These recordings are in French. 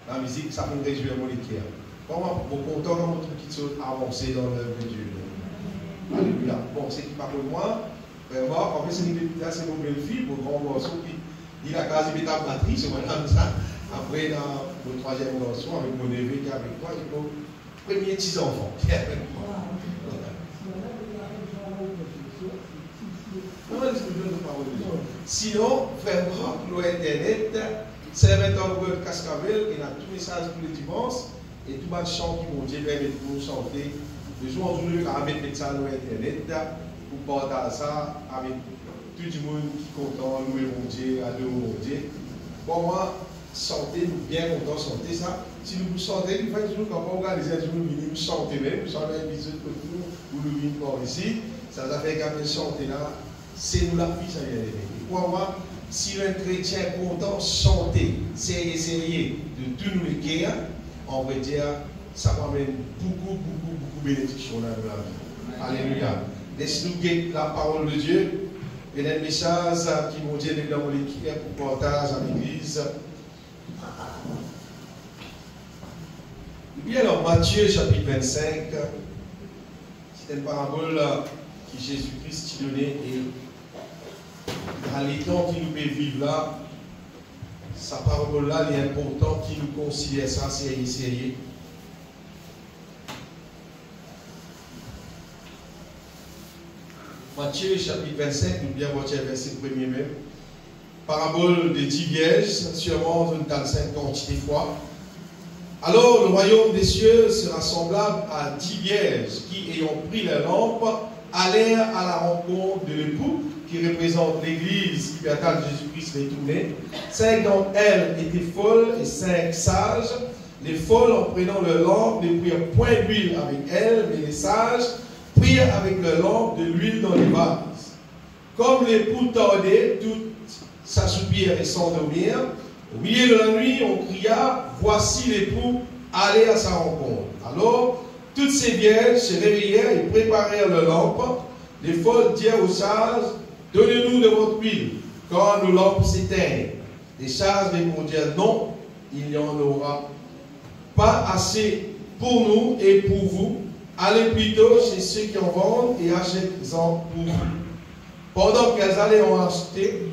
la musique, ça peut réjouir mon cœur. Comment bon content quand mon truc qui sont avancé dans l'œuvre de Dieu. Alléluia. Bon, c'est qui pas pour moi. Vraiment, en fait, c'est mon belle-fille, mon grand garçon qui il a quasi mis ta batterie, c'est maintenant ça. Après, dans mon troisième garçon, avec mon neveu qui est avec moi, il mon premier petit enfant qui est avec moi. Sinon, vraiment, l'Internet, c'est le 20 web Cascavel, il a tout message tous les dimanches, et tout le chant qui vont dire, permettre de nous chanter. Le jour où nous allons mettre ça sur Internet, pour partager ça avec tout le monde qui est content, louer mon Dieu, adorer mon Dieu. Pour moi, chanter, nous bien content chanter ça. Si nous chantez, nous faisons toujours quand on organise un jour, nous chanter même, nous chantons un bisou de nous, ou nous venons par ici. Ça fait quand même chanter là, c'est nous la vie, ça vient d'aimer. Pour moi, si un chrétien est content chanter, c'est essayer de tout nous les guerres, on va dire, ça m'amène beaucoup de bénédictions dans la vie. Alléluia. Laisse-nous guetter la parole de Dieu et les messages qui vont dire dans l'équipe pour partage à l'église. Et puis alors, Matthieu chapitre 25, c'est une parabole que Jésus-Christ a donnée et dans les temps qui nous peut vivre là, sa parole-là, il est important qu'il nous considère ça sérieux. Matthieu chapitre 25, nous bien voir le verset premier même. Parabole de 10 vierges, sûrement une dans 50 des fois. Alors le royaume des cieux sera semblable à 10 vierges qui, ayant pris la lampe, allèrent à la rencontre de l'époux, qui représente l'église qui attend Jésus-Christ retourné. 5 d'entre elles étaient folles et 5 sages. Les folles, en prenant leur lampe, ne prirent point d'huile avec elles, mais les sages prirent avec leur lampe de l'huile dans les vases. Comme l'époux tardait, toutes s'assoupirent et s'endormirent. Au milieu de la nuit, on cria, voici l'époux, allez à sa rencontre. Alors, toutes ces vierges se réveillèrent et préparèrent leur lampe. Les folles dirent aux sages, donnez-nous de votre huile, car nos lampes s'éteignent. Les sages répondirent, non, il n'y en aura pas assez pour nous et pour vous. Allez plutôt chez ceux qui en vendent et achetez-en pour vous. Pendant qu'elles allaient en acheter,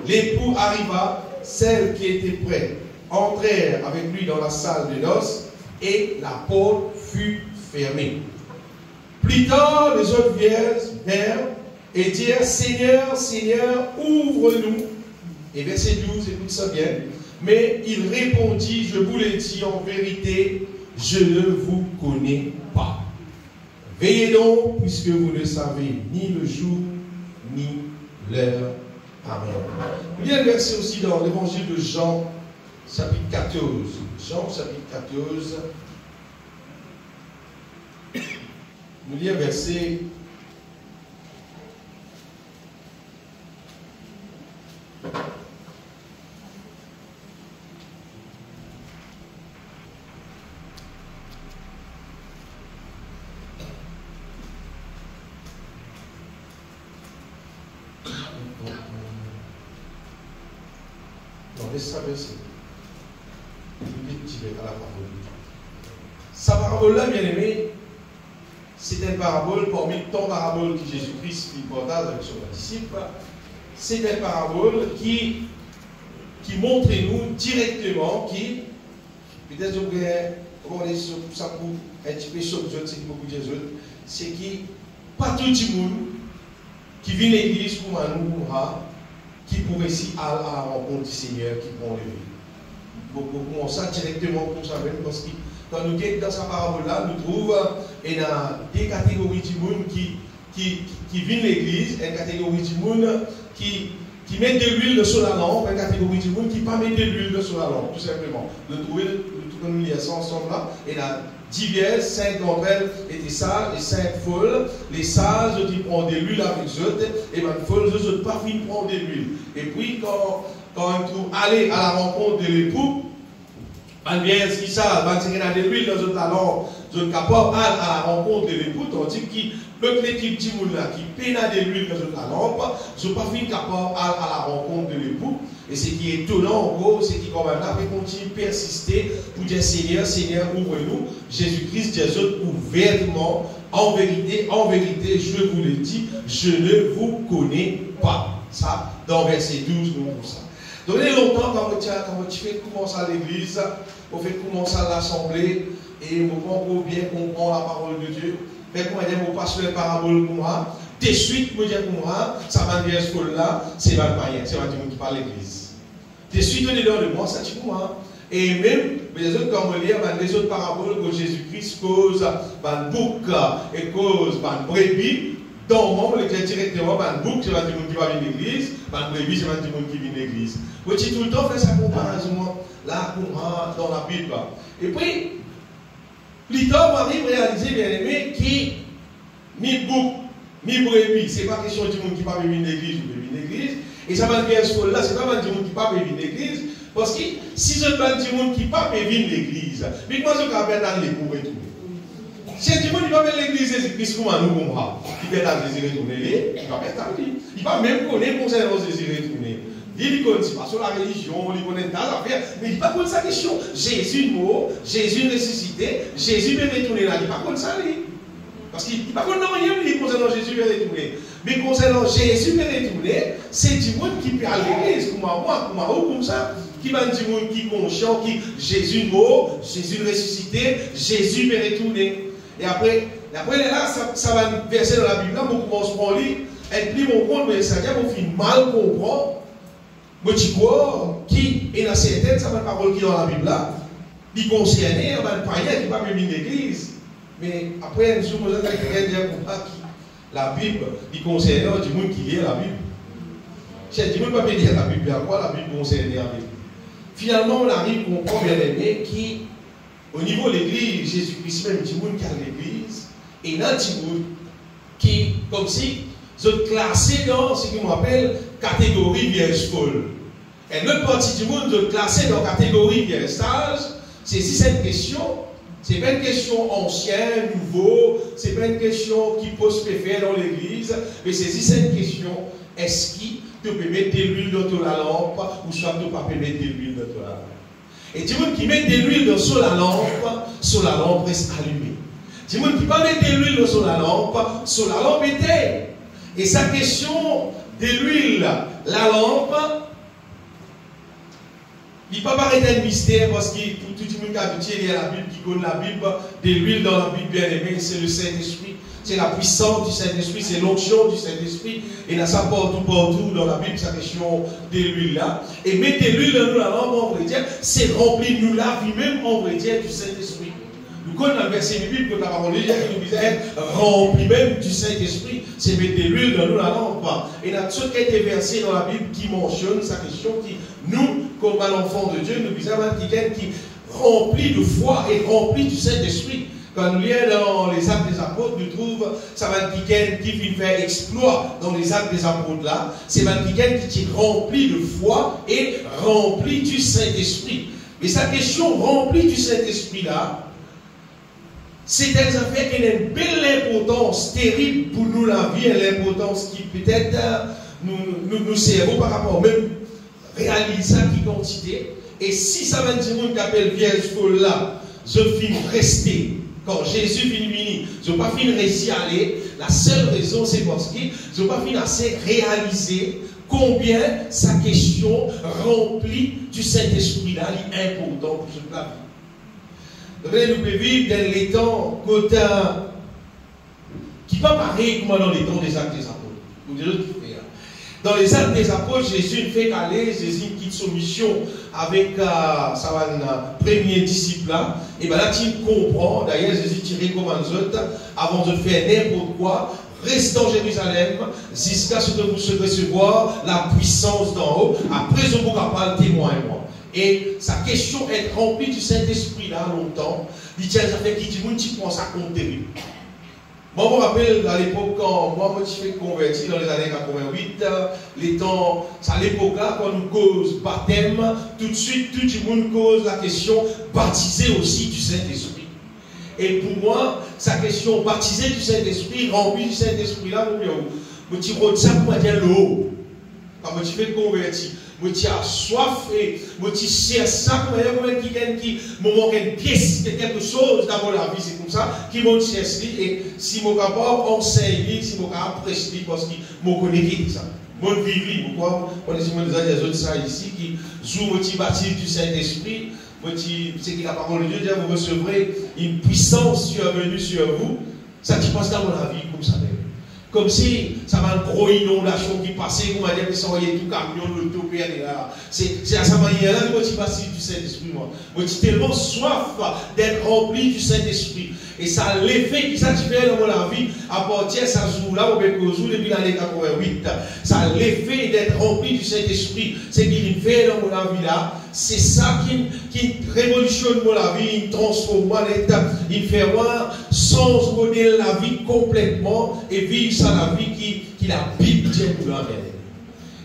l'époux arriva, celles qui étaient prêtes entrèrent avec lui dans la salle de noces et la porte fut fermée. Plus tard, les autres vierges vinrent et dirent, Seigneur, Seigneur, ouvre-nous. Et verset 12, écoute ça bien. Mais il répondit, je vous l'ai dit en vérité, je ne vous connais pas. Veillez donc, puisque vous ne savez ni le jour, ni l'heure. Amen. Il y a un verset aussi dans l'évangile de Jean, chapitre 14. Jean, chapitre 14. Nous lisons un verset. Sa parabole-là, bien aimé, c'est une parabole parmi tant de paraboles que Jésus-Christ partage avec son disciple. C'est une parabole qui montre nous directement, qui, peut-être on est sur ça pour un petit peu sur c'est qui beaucoup de Jésus, c'est qui, pas tout le monde qui vient à l'église pour nous, qui pourrait ici à la rencontre du Seigneur qui prend le vie. Beaucoup ça directement pour ça même parce que quand nous sommes dans sa parabole-là, nous trouvons des catégories de monde qui viennent à l'église, une catégorie de monde qui met de l'huile sur la lampe, une catégorie de monde qui ne met pas de l'huile sur la lampe, tout simplement. Nous trouvons nous lier ça ensemble là, et là, 10 vierges, 5 d'entre elles étaient sages et 5 folles. Les sages, ils prennent de l'huile avec eux, et les folles, eux, ne pas fini de prendre de l'huile. Et puis, quand ils trouvent aller à la rencontre de l'époux, les vierges qui savent, ils ont de l'huile dans la lampe, ils sont capables à la rencontre de l'époux, tandis que l'équipe de monde là qui peine de l'huile dans la lampe, ils ne sont pas fini capable à la rencontre de l'époux. Et ce qui est étonnant en gros, c'est qu'il continue à persister pour dire Seigneur, Seigneur, ouvre-nous. Jésus-Christ dit ouvertement, en vérité, je vous le dis, je ne vous connais pas. Ça, dans verset 12, nous avons ça. Donc, il y a longtemps, quand tu fais commencer à l'église, on fait commencer à l'assemblée, et on bien comprendre la parole de Dieu. Mais quand on passe le parabole pour moi, de suite, je dis pour moi, ça va dire ce là, c'est pas le païen, c'est pas le monde qui parle à l'église. De suite, on est dans le moi, ça dit pour moi. Et même, les autres, comme on lit, les autres paraboles que Jésus-Christ cause, le bouc et cause, le brebis, dans le monde, on dit directement, le bouc, c'est pas le monde qui va venir à l'église, le brebis, c'est pas le monde qui vient à l'église. Vous dites tout le temps, faire sa comparaison, là, dans la Bible. Et puis, plus tard, on arrive à réaliser, bien aimé, qui ni bouc, ni brebis, ce n'est pas question du monde qui va venir à l'église ou venir à l'église. Et ça va dire ce là, ce n'est pas du monde qui va venir à l'église. Parce que si je ne dis monde qui ne peut pas venir à l'église, mais moi je vais dans les cours et tout. Si je dis monde qui va venir à l'église, Jésus-Christ, comment nous comprendre? Il va dans les retourner, il va mettre à lui. Il va même connaître concernant Jésus retourner. Il connaît pas sur la religion, il connaît dans l'affaire, mais il ne va pas connaître sa question. Jésus mort, Jésus ressuscité, Jésus va retourner là, il ne va pas connaître ça lui. Parce qu'il ne va pas connaître rien concernant Jésus va retourner. Mais concernant Jésus va retourner, c'est du monde qui peut aller à l'église, comme ça. Qui va dire qui est conscient, qui Jésus mort, Jésus ressuscité, Jésus va retourner. Et après là, ça va verser dans la Bible, là, on commence à lire, et puis on compte, mais ça vient pour finir mal comprendre. Je dis quoi, qui est dans certaines, ça va parole qui est dans la Bible là, qui concerne un païen qui va même une église. Mais après, nous sommes posés avec quelqu'un qui la Bible, qui concerne du monde qui lit la Bible. C'est du monde qui ne peut pas lire la Bible, à quoi la Bible concerne la Bible. Finalement, on arrive à comprendre, bien aimé, qui, au niveau de l'église, Jésus-Christ même, du monde qui a l'église, et là, du monde qui, comme si, sont classés dans ce qu'on appelle catégorie vierge folle. Et l'autre partie du monde, sont classés dans catégorie vierge sage. C'est si cette question, ce n'est pas une question ancienne, nouveau, ce n'est pas une question qui peut se faire dans l'église, mais c'est si cette question, est-ce qu'il tu peux mettre de l'huile dans la lampe, ou soit tu ne peux pas mettre de l'huile dans la lampe. Et du monde qui met de l'huile sur la lampe reste allumée. Du monde qui ne peut pas mettre de l'huile sur la lampe était. Et sa question de l'huile, la lampe, il ne peut pas paraître un mystère parce que tout le monde qui a habitué à la Bible, qui connaît la Bible, de l'huile dans la Bible bien aimée, c'est le Saint-Esprit. C'est la puissance du Saint-Esprit, c'est l'onction du Saint-Esprit. Et là, ça partout dans la Bible, sa question de l'huile là. Et mettre de l'huile dans nous, la lampe, on va dire, c'est remplir nous la vie même, on va dire, du Saint-Esprit. Nous connaissons le verset biblique que la parole de Dieu qui nous disait être rempli même du Saint-Esprit, c'est mettre de l'huile dans nous, la lampe. Et il y a tout quelques versets dans la Bible qui mentionnent sa question, qui, nous, comme un enfant de Dieu, nous disons quelqu'un qui remplit de foi et rempli du Saint-Esprit. Quand nous lisons dans les actes des apôtres, nous trouvons ça va quelqu'un qui vient faire exploit dans les actes des apôtres là. C'est quelqu'un qui est rempli de foi et rempli du Saint-Esprit. Mais sa question remplie du Saint-Esprit là, c'est un affaire qui a une belle importance terrible pour nous la vie, l'importance qui peut-être nous servons par rapport même réaliser ça qui quantité. Et si ça va dire monde qui appelle vierge folle là, je finis rester. Quand Jésus vient venir, je n'ai pas fini réussir à aller. La seule raison, c'est parce que je n'ai pas fini assez réaliser combien sa question remplie du Saint-Esprit là est important pour ce plat. Donc, nous pouvons vivre dans les temps qui ne pas pareil comme dans les temps des actes des apôtres. Dans les actes des apôtres, Jésus ne fait qu'aller, Jésus quitte son mission avec sa premier disciple là. Et bien là, tu comprends, d'ailleurs, Jésus te recommande avant de faire n'importe quoi, reste en Jérusalem jusqu'à ce que vous se recevoir la puissance d'en haut. Après, je vous capable témoin moi. Et sa question est remplie du Saint-Esprit là longtemps. Il dit, ça fait qui dit, tu prends ça compte terrible. Moi, je me rappelle à l'époque, quand moi, je me suis converti dans les années 88, les temps, à l'époque là, quand nous cause baptême, tout de suite, tout le monde cause la question baptisé aussi du Saint-Esprit. Et pour moi, sa question baptisé du Saint-Esprit, rempli du Saint-Esprit là, je me dis, ça pour dire l'eau. Quand je me suis converti, moi tu as soif et moi tu cherche ça comme qui me manque une pièce, quelque chose dans la vie, c'est comme ça qui me cherche et si mon capable enseigne, si mon capable prêche parce qu'il me connaît qui ça. Mon vivre, pourquoi on est des autres ça ici qui jouent motivatif du Saint-Esprit, c'est que la parole de Dieu dit vous recevrez une puissance survenue sur vous, ça qui passe dans la vie comme ça même. Comme si ça va une grosse inondation qui passait, on va dire que ça voyait tout camion, l'auto, là. C'est à sa manière-là que je suis du Saint-Esprit, moi. Je suis tellement soif d'être rempli du Saint-Esprit. Et ça l'effet qui ça fait dans la vie, à partir de ce jour-là, au Bécouzou, depuis l'année 88, ça l'effet d'être rempli du Saint-Esprit. C'est qu'il fait dans la vie là. C'est ça qui révolutionne la vie, il transforme l'état, il fait voir sans modèle la vie complètement et vivre ça la vie qui la Bible dit pour la vie.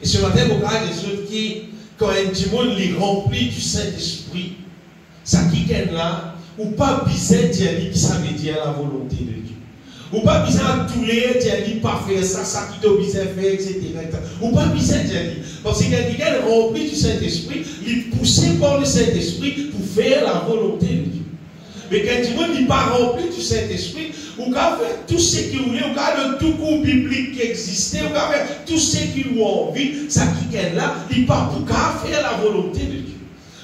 Et ce matin, vous regardez les autres qui, quand un petit monde les remplit du Saint-Esprit, ça qui est là, ou pas besoin de dire qui ça veut dire la volonté de Dieu. Ou pas besoin de tous les dire pas faire ça, ça qui doit besoin faire, etc. Ou pas besoin de dire. Parce que quelqu'un est rempli du Saint-Esprit, il est poussé par le Saint-Esprit pour faire la volonté de Dieu. Mais quand tu n'est pas rempli du Saint-Esprit, ou qu'à faire tout ce qu'il voulait, ou qu'à le tout cours biblique qui existait, ou qu'à faire tout ce qu'il a envie, ça qui est là, il n'est pas pour qu'à faire la volonté de Dieu.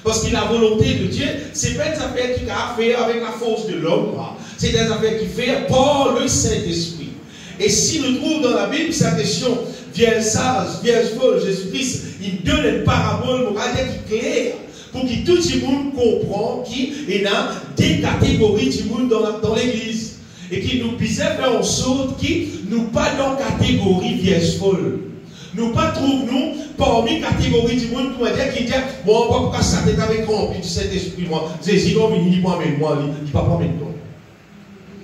Parce que la volonté de Dieu, c'est pas des affaires qu'il a à faire avec la force de l'homme, c'est des affaires qu'il fait par le Saint-Esprit. Et si nous trouvons dans la Bible sa question, vierge sage, vierge folle, Jésus-Christ, il donne une parabole pour dire qui est claire, pour que tout le monde comprenne qu'il y a des catégories du monde dans l'église. Et qui nous puisse faire en sorte qu'il nous pas dans la catégorie vierge folle. Nous pas trouvons parmi catégories du monde qui dire qui dit bon on va pas ça tête avec rempli du Saint-Esprit moi Jésus non il dit pas mais moi il pas même toi.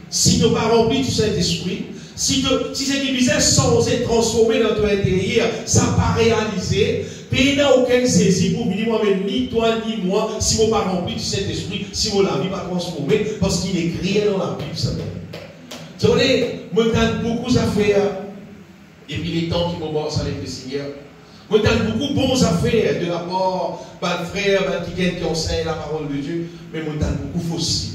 Si nous pas rempli du Saint-Esprit, si c'est qui bizarre sans être transformé dans ton intérieur, ça pas réalisé, puis n'a aucune saisie pour venir moi même ni toi ni moi si on pas rempli du Saint-Esprit, si on la vie pas transformée parce qu'il est écrit dans la Bible ça. Vous savez, moi j'ai beaucoup d'affaires. Et puis les temps qui m'avancent avec le Seigneur. Moi, j'ai beaucoup de bonnes affaires de la part de frères, qui enseignent la parole de Dieu, mais moi, j'ai beaucoup de fausses.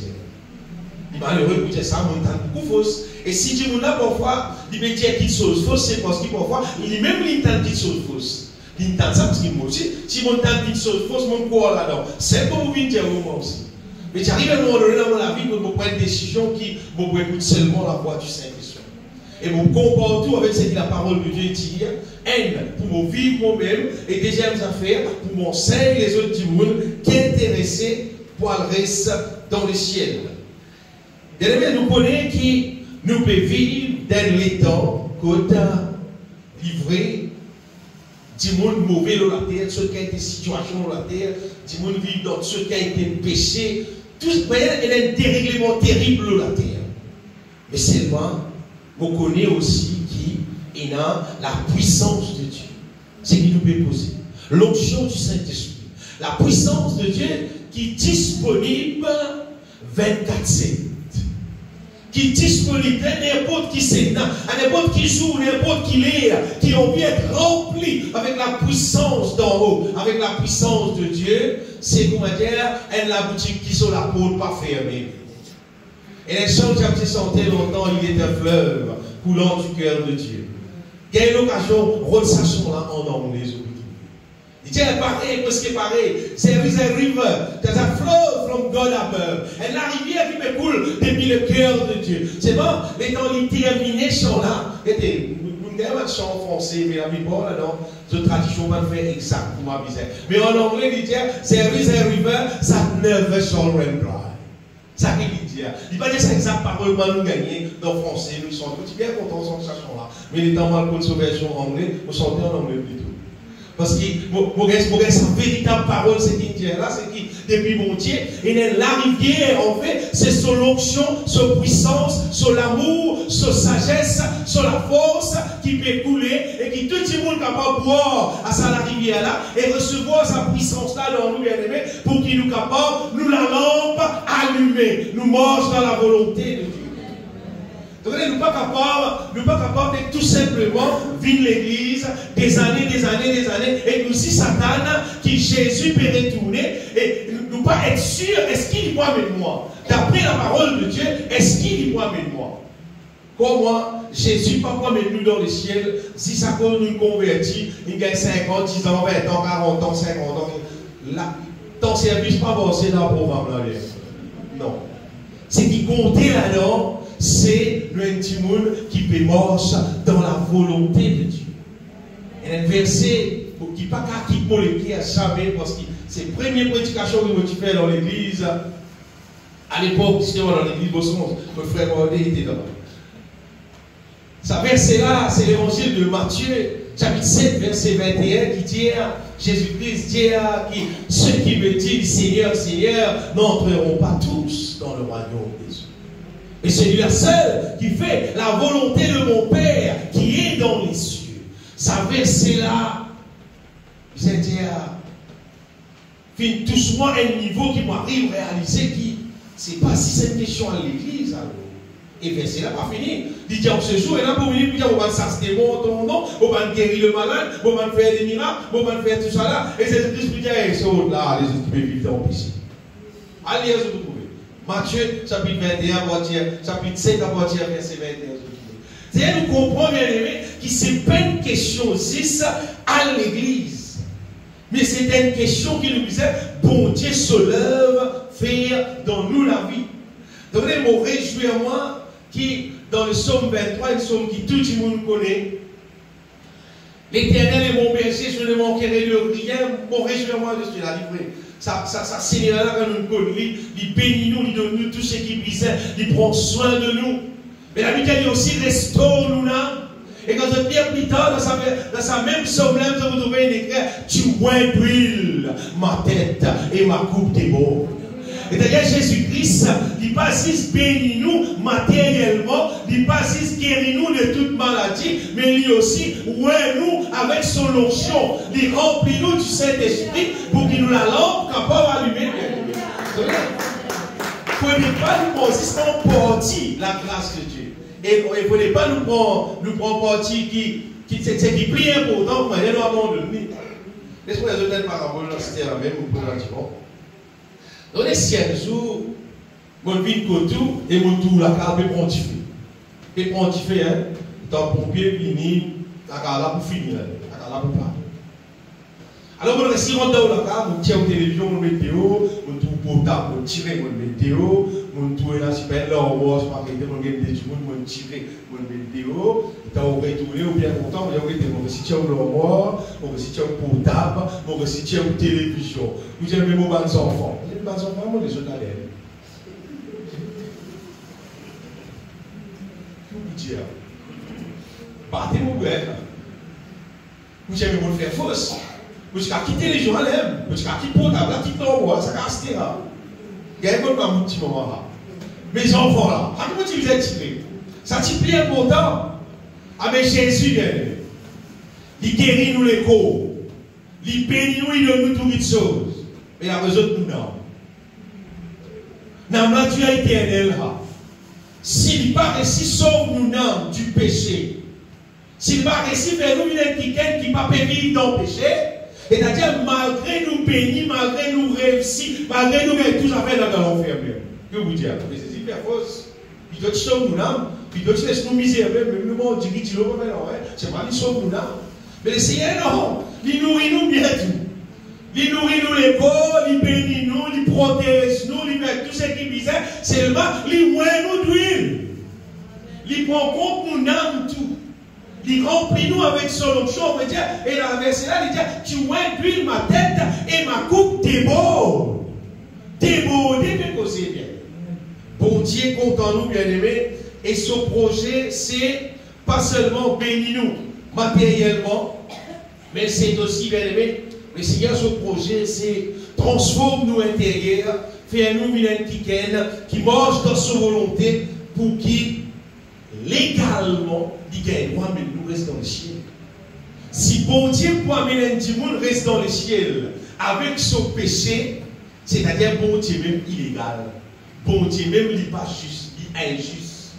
Il est malheureux pour dire ça, moi, j'ai beaucoup de fausses. Et si Dieu là, parfois, il me dit qu'il chose fausse, c'est parce qu'il parfois, il dit même qu'il tente qu'il chose fausse. Il tente ça parce qu'il me dit, si mon tente qu'il chose fausse, mon corps là-dedans, c'est pour vous dire moi aussi. Mais j'arrive à un moment donné dans la vie pour me prendre une décision qui me écoute seulement la voix du Saint-Esprit. Et je compare tout avec ce que la parole de Dieu dit. Un, pour me vivre moi-même. Et deuxième affaire, pour m'enseigner les autres du monde qui sont intéressés pour le reste dans le ciel. Bien aimé, nous connaissons qui nous peut vivre dans les temps qu'on a livré du monde mauvais dans la terre, ceux qui ont des situations dans la terre, du monde vivre dans ceux qui ont été péchés. Tout ce qui est un dérèglement terrible dans la terre. Mais seulement, on connaît aussi qui est dans la puissance de Dieu. C'est qui nous peut poser. L'onction du Saint-Esprit. La puissance de Dieu qui est disponible 24/7. Qui est disponible à n'importe qui c'est, à n'importe qui joue, n'importe qui l'est, qui ont pu être remplis avec la puissance d'en haut, avec la puissance de Dieu. C'est comment dire, la boutique qui sont la porte pas fermée. Et les chants que j'ai chanté longtemps, il est un fleuve coulant du cœur de Dieu. Il y a une occasion, rôle sa chanson là en anglais. Il dit, pareil, presque pareil. There is a river, there's a flow from God above. Et la rivière qui me coule depuis le cœur de Dieu. C'est bon, mais quand il terminé ce chant-là, nous avons un chant en français, mais la Bible, là, dans cette tradition, va le faire exact pour ma misère. Mais en anglais, il dit, there is a river that never shall run dry. Ça qu'il dit. Il va dire ça exact parole, nous gagner dans le français, nous sommes bien contents de cette chanson-là. Mais il est en mal pour une version en anglais, nous chantons en anglais plutôt. Parce que sa véritable parole, c'est qu'il dit là, c'est qu'il, depuis mon Dieu, et la rivière, en fait, c'est sur l'onction, sur puissance, sur l'amour, sur sagesse, sur la force qui peut couler et qui tout le monde est capable de boire à sa rivière là et recevoir sa puissance là dans nous, bien aimés, pour qu'il nous capable, nous la lampe allumée, nous mange dans la volonté de Dieu. Donc, nous ne sommes pas capables de tout simplement vivre l'église des années, et nous, si Satan, qui Jésus peut retourner, et nous pas être sûr, est-ce qu'il y voit avec moi? D'après la parole de Dieu, est-ce qu'il y voit avec moi? Comment Jésus pas mettre nous dans le ciel, si ça nous convertit, il gagne 5 ans, 10 ans, 20 ans, 40 ans, 50 ans, là, ton service pas avancé dans le programme là. Non. Ce qui comptait là-dedans, c'est le petit monde qui peut marcher dans la volonté de Dieu. Et un verset qui pas qu'à quitter le pied à jamais, parce que c'est la première prédication que tu fais dans l'église. À l'époque, c'était dans l'église Bosson, mon frère Rodé était là. Ce verset-là, c'est l'évangile de Matthieu, chapitre 7, verset 21, qui dit, Jésus-Christ dit, ceux qui me disent Seigneur, Seigneur, n'entreront pas tous dans le royaume des cieux. Et celui-là seul qui fait la volonté de mon Père qui est dans les cieux. Ce verset-là, je vais dire, fin doucement un niveau qui m'arrive à réaliser qui, c'est pas si c'est une question à l'église alors. Et verset là pas fini. Il dit en ce jour, et là pour venir, on va s'acheter ton nom, on va guérir le malade, on va faire des miracles, on va faire tout ça là. Et c'est Christ qui dit, c'est autre là, les autres qui peuvent vivre dans le ici. Allez, vous trouvez. Matthieu, chapitre 21, chapitre 7, verset 21. C'est-à-dire, nous comprenons bien aimé, que ce n'est pas une question 6 à l'église. Mais c'est une question qui nous disait, bon Dieu se lève, faire dans nous la vie. Donc, je me réjouis moi, qui, dans le psaume 23, une psaume qui tout le monde connaît, l'Éternel est mon berger, je ne manquerai de rien, mon réjouis moi de cela. Ça Seigneur là, quand nous connaissons, il bénit nous, il donne nous tout ce qui brisait, il prend soin de nous. Mais la Bible dit aussi, restaure nous là. Et quand je viens plus tard, dans sa même psaume-là, vous trouvez une écrit, tu d'huile ma tête et ma coupe déborde. Et d'ailleurs, Jésus-Christ, il pas juste bénit nous matériellement, il pas juste guérit nous de toute maladie, mais lui aussi, ouais, nous, avec son onction, il remplit nous du Saint-Esprit pour qu'il nous la lampe capable d'allumer. Il ne faut pas nous prendre juste en partie la grâce de Dieu. Et il ne faut pas nous prendre partie qui est plus important que nous abandonner. Laisse-moi les autres paraboles, c'était la même, vous pouvez dire. Dans les 7 jours, mon vie de cotou et mon tour la carte est pontifé. Et pontifé, hein, dans le pompier, fini, la carte là pour finir, la carte là pour pas. Alors, mon récit rentre dans la carte, mon tient au télévision, mon météo, mon tour portable, mon tirer mon météo, mon tour là, si pas là, on va se arrêter, mon game des jours, mon tirer mon météo, dans le retourné, ou bien content, on va arrêter mon récit au l'armoire, mon récit au portable, mon récit au télévision. Vous avez mes bons enfants. Les bons enfants, moi, les autres à l'aide. Que vous dites? Partez mon père. Vous avez mon frère fausse. Vous avez quitté les gens à l'aide. Vous avez quitté le portable, quitté l'armoire, ça casse là. Il y a un petit moment là. Mes enfants là, comment vous êtes tirés? Ça t'y plaît important. Avec Jésus, il guérit nous les corps. Il bénit nous, il donne nous toutes les choses. Mais la raison de nous, non. Dans la Dieu éternel, s'il pas réussi sauve nous non du péché, s'il pas réussi faire nous quelqu'un qui n'a pas vivre dans le péché, c'est-à-dire malgré nous bénir, malgré nous réussir, malgré nous mettre tout à fait dans l'enfer. Que vous dire? Mais c'est hyper fausse. Il doit sauver nous non. Puis d'autres laissent nous misérables, même nous on dit qu'il c'est pas lui sauve nous là. Mais le Seigneur non, il nourrit nous bien tout. Il nourrit nous les corps, il bénit nous, il protège nous, il met tout ce qui bizarre, seulement il oint nous d'huile. Il prend compte nous n'âme tout. Il remplit nous avec son onction, on veut dire, et la verset là, il dit, tu oins d'huile ma tête et ma coupe déborde. Déborde, mais causez bien. Bon Dieu compte en nous, bien aimés. Et son projet, c'est pas seulement bénir nous matériellement, mais c'est aussi, bien aimé, le Seigneur, son projet, c'est transformer nous intérieurs, faire nous une qui marche dans sa volonté pour qu'il, légalement, il gagne droit, mais nous reste dans le ciel. Si bon Dieu pour amener un monde reste dans le ciel avec son péché, c'est-à-dire bon Dieu même illégal, bon Dieu même il n'est pas juste, il est injuste.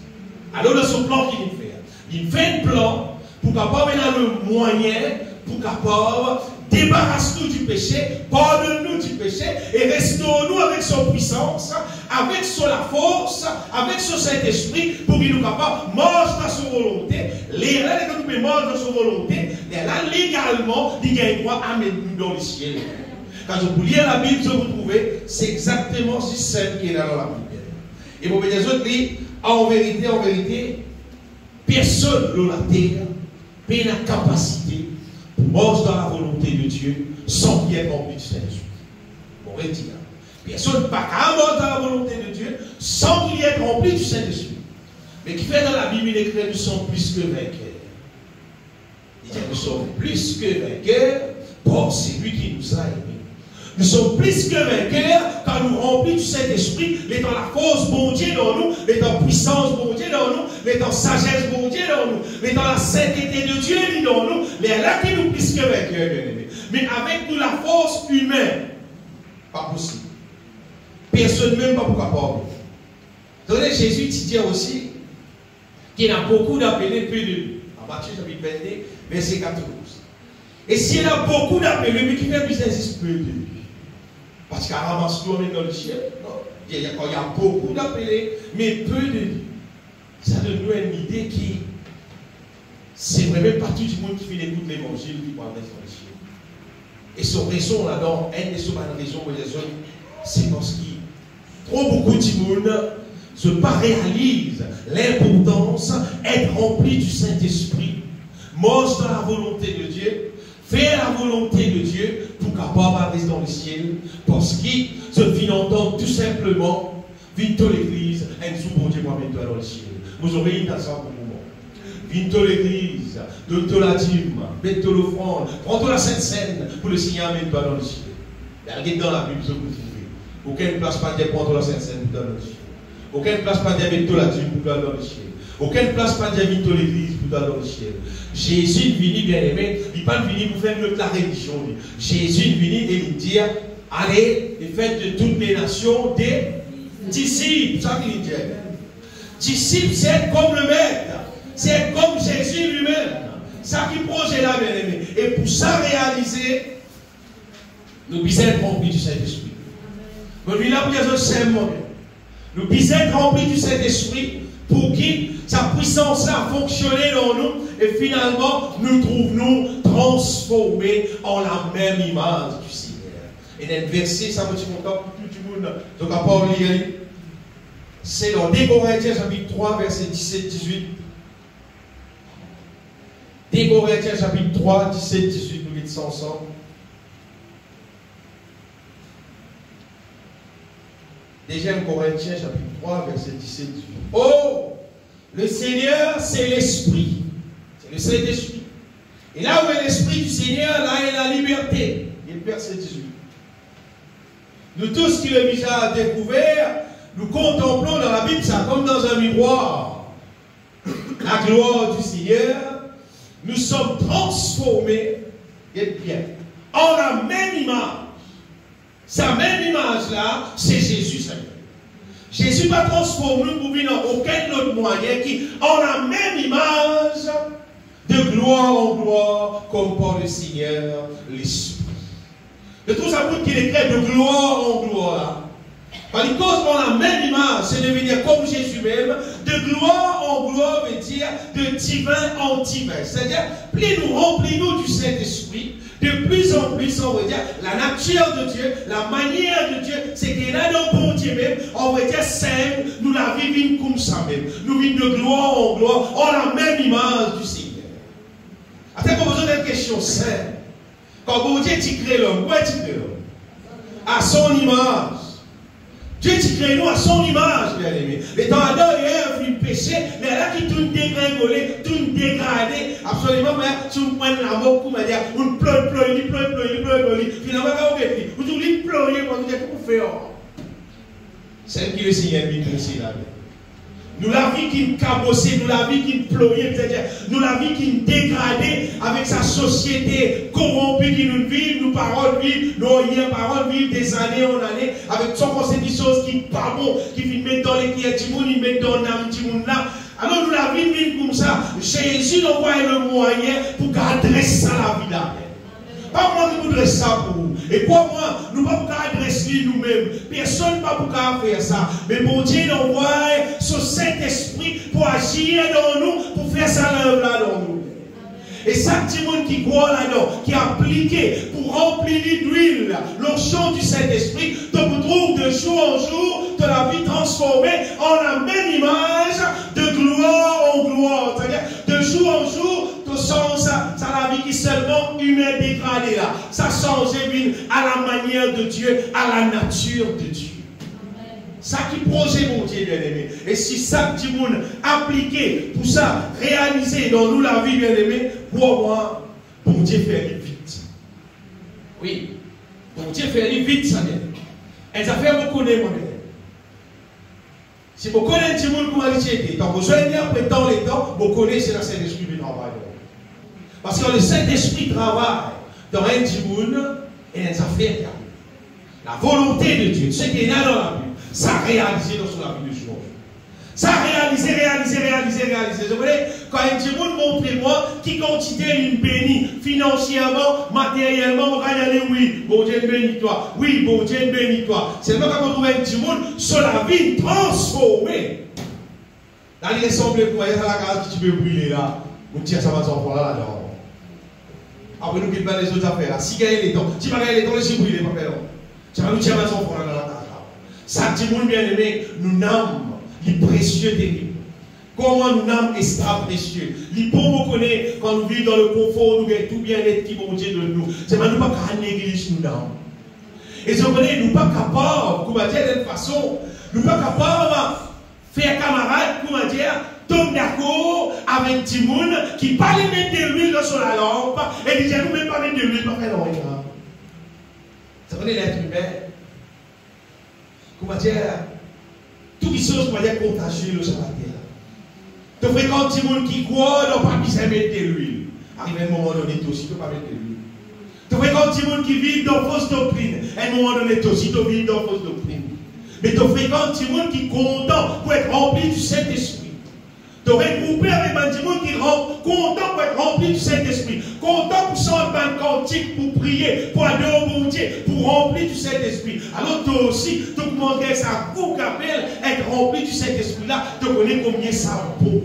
Alors, dans son plan qu'il fait, il fait un plan pour capable avoir le moyen, pour capable débarrasse-nous du péché, pardonne-nous du péché et restaure-nous avec son puissance, avec son la force, avec son Saint-Esprit pour qu'il nous capable marche dans sa volonté. Les là, quand nous marche dans sa volonté, là, légalement, il gagne droit à mettre nous dans le ciel. Quand vous lisez la Bible, vous trouvez, c'est exactement si simple qu'il est dans la Bible. Et pour les autres, en vérité, personne dans la terre n'a la capacité de marcher dans la volonté de Dieu sans qu'il y ait rempli du Saint-Esprit. On retire. Personne ne peut pas marcher dans la volonté de Dieu sans qu'il y ait rempli du Saint-Esprit. Mais qui fait dans la Bible, il écrit nous sommes plus que vainqueurs. Il dit nous sommes plus que vainqueurs par celui qui nous a aimés. Nous sommes plus que vainqueurs quand nous remplissons du Saint-Esprit, l'étant la force bon Dieu dans nous, l'étant puissance bon Dieu dans nous, l'étant sagesse bon Dieu dans nous, l'étant la sainteté de Dieu dans nous, mais là qui nous plus que vainqueurs, bien aimés. Mais avec nous la force humaine, pas possible. Personne même pas pour capable. Donc Jésus dit aussi qu'il y a beaucoup d'appelés peu de lui. En Matthieu chapitre 22, verset 14. Et s'il y a beaucoup d'appelés, mais qui fait business peu de lui. Parce qu'à ramasse tout dans le ciel. Non. Il y a beaucoup d'appelés, mais peu de lui. Ça donne nous une idée qui, c'est vraiment pas tout le monde qui fait écouter l'évangile qui va mettre dans le ciel. Et son raison là-dedans, une des raisons, c'est parce que trop beaucoup de monde ne pas réalise l'importance d'être rempli du Saint-Esprit, marche dans la volonté de Dieu, faire la volonté de Dieu pour capable rester dans le ciel, parce qu'il se fit entendre tout simplement, vite l'église, et nous bon Dieu, moi, mets-toi dans le ciel. Vous aurez une tasse pour le moment. Vite l'église, donne-toi la dîme, mets-toi l'offrande, prends-toi la Sainte Seine pour le signer, mets-toi dans le ciel. Regardez dans la Bible, ce que vous trouvez. Aucune place pas de prendre la Sainte Seine pour dans le ciel. Aucune place pas de mettre la dîme pour dans le ciel. Aucune place pas de mettre l'église pour dans le ciel. Jésus est venu, bien aimé, il n'est pas venu pour faire la religion. Jésus est venu et il dit, allez et faites de toutes les nations des disciples. C'est ça qu'il dit. Disciples, c'est comme le maître. C'est comme Jésus lui-même. Ça qui projet là, bien aimé. Et pour ça réaliser, nous devons être remplis du Saint-Esprit. Mais lui là, pour les autres, c'est moi. Nous devons être remplis du Saint-Esprit pour qu'il sa puissance a fonctionné dans nous et finalement nous trouvons transformés en la même image du Seigneur. Et dans le verset, ça me dit content pour tout le monde. Donc à part lire, c'est dans 2 Corinthiens chapitre 3 verset 17-18. 2 Corinthiens chapitre 3 17-18, nous lisons ça ensemble. Deuxième Corinthiens chapitre 3 verset 17-18. Oh, le Seigneur c'est l'Esprit. C'est le Saint-Esprit. Et là où est l'Esprit du Seigneur, là est la liberté. Et le verset 18. Nous tous qui le déjà découvert, nous contemplons dans la Bible ça comme dans un miroir. La gloire du Seigneur, nous sommes transformés, et bien, en la même image. Sa même image-là, c'est Jésus, Seigneur. Jésus va transformer nous pour venir dans aucun autre moyen qui, en la même image, de gloire en gloire, comme par le Seigneur, l'Esprit. De tout ça pour qu'il écrit de gloire en gloire. Parce que dans la même image, c'est devenir comme Jésus même, de gloire en gloire veut dire de divin en divin. C'est-à-dire, plus nous remplissons du Saint-Esprit, de plus en plus, on veut dire, la nature de Dieu, la manière de Dieu, c'est qu'il a dans bon Dieu même, on veut dire, saint, nous la vivons comme ça même. Nous vivons de gloire en gloire, en la même image du Seigneur. Après, qu'on pose une question simple. Quand bon Dieu tu crées l'homme, pourquoi tu crées l'homme? À son image. Dieu tu crée nous à son image, bien aimé. Et dans Adam et Ève, il péché, mais là qui tout dégringolé, tout dégradé, absolument, mais si on prend la mort, comme dire, on pleure, finalement, quand on fait, vous oubliez de pleurer, vous dites, comment faire? Celle qui le Seigneur vit aussi là. Nous la vie qui nous cabossait, nous la vie qui nous pleurait, c'est-à-dire nous la vie qui nous dégradait avec sa société corrompue qui nous vit, nos paroles vivent, nos rien paroles vivent des années en années, avec son conseil des choses qui ne sont pas bon, qui finissent mettre dans les pieds du monde, ils mettent dans l'âme du monde là, Alors nous la vie vient comme ça. Jésus nous voit le moyen pour adresser ça la vie là. Pas moi qui voudrais ça pour vous. Et pour moi, nous ne pouvons pas adresser nous-mêmes. Personne ne peut pas faire ça. Mais bon Dieu nous envoie son Saint-Esprit pour agir dans nous, pour faire ça là dans nous. Et chaque petit monde qui croit là-dedans, qui a appliqué pour remplir d'huile l'onction du Saint-Esprit, te retrouve de jour en jour, de la vie transformée en la même image, de gloire en gloire. C'est-à-dire, de jour en jour, tu sens ça, la vie qui est seulement humaine dégradée là. Ça change à la manière de Dieu, à la nature de Dieu. Ça qui projet mon Dieu bien-aimé. Et si ça petit monde appliqué pour ça, réaliser dans nous la vie bien-aimé, pour moi, bon Dieu fait vite. Oui, bon Dieu fait vite ça bien. Et ça fait beaucoup de moi. Si vous connaissez le monde comment il était, donc vous allez bien après dans les temps, vous connaissez le Saint-Esprit du travail. Parce que le Saint-Esprit travaille dans un petit monde et les affaires. La volonté de Dieu, ce qui est là dans la Bible. Ça a réalisé dans la vie de jour. Ça a réalisé. Vous voyez, quand un petit monde montre-moi qui quantité une bénie, financièrement, matériellement, on va y aller, oui, bon Dieu bénis toi. Oui, bon Dieu bénis toi. C'est pas comme on trouve un petit monde sur la vie transformée. Là, il semble pour aller à la case qui tu peux brûler là. On tire ça va s'en là là-dedans. Après, nous quittons les autres affaires là. Si gagne les temps, si pas gagne les temps, laissez brûler, pas faire. Ça va nous tirer son front là dans la case. Ça dit, mon bien-aimé, nous n'avons les précieux terribles. Comment nous n'avons extra précieux. Les pauvres connaissent quand nous vivons dans le confort, nous avons tout bien-être qui vont dire de nous. C'est pas nous pas qu'à négliger nous n'avons. Et ce qu'on est, nous pas capables, comment dire, de toute façon, nous pas capables de faire camarade, comment dire, tomber d'accord avec un petit monde qui pas les mettre de l'huile sur la lampe et dit, nous même pas mettre de l'huile, pas faire rien. C'est qu'on est l'être humain. Comment dire, toutes les choses, comment dire, contagieuses sur la terre. Tu fréquentes des gens qui croient, n'ont pas besoin de mettre de l'huile. Arrive à un moment donné, toi aussi, tu ne peux pas mettre de l'huile. Tu fréquentes des gens qui vivent dans fausse doctrine. À un moment donné, toi aussi, tu vis dans fausse doctrine. Mais tu fréquentes des gens qui sont contents pour être remplis du Saint-Esprit. Tu regroupé avec des gens qui sont contents pour être remplis du Saint-Esprit. Contents pour chanter un cantique, pour prier, pour adorer au bon Dieu, pour remplir du Saint-Esprit. Alors toi aussi, tu demandes ça coup qu'appelle être rempli du Saint-Esprit là, tu connais combien ça vaut.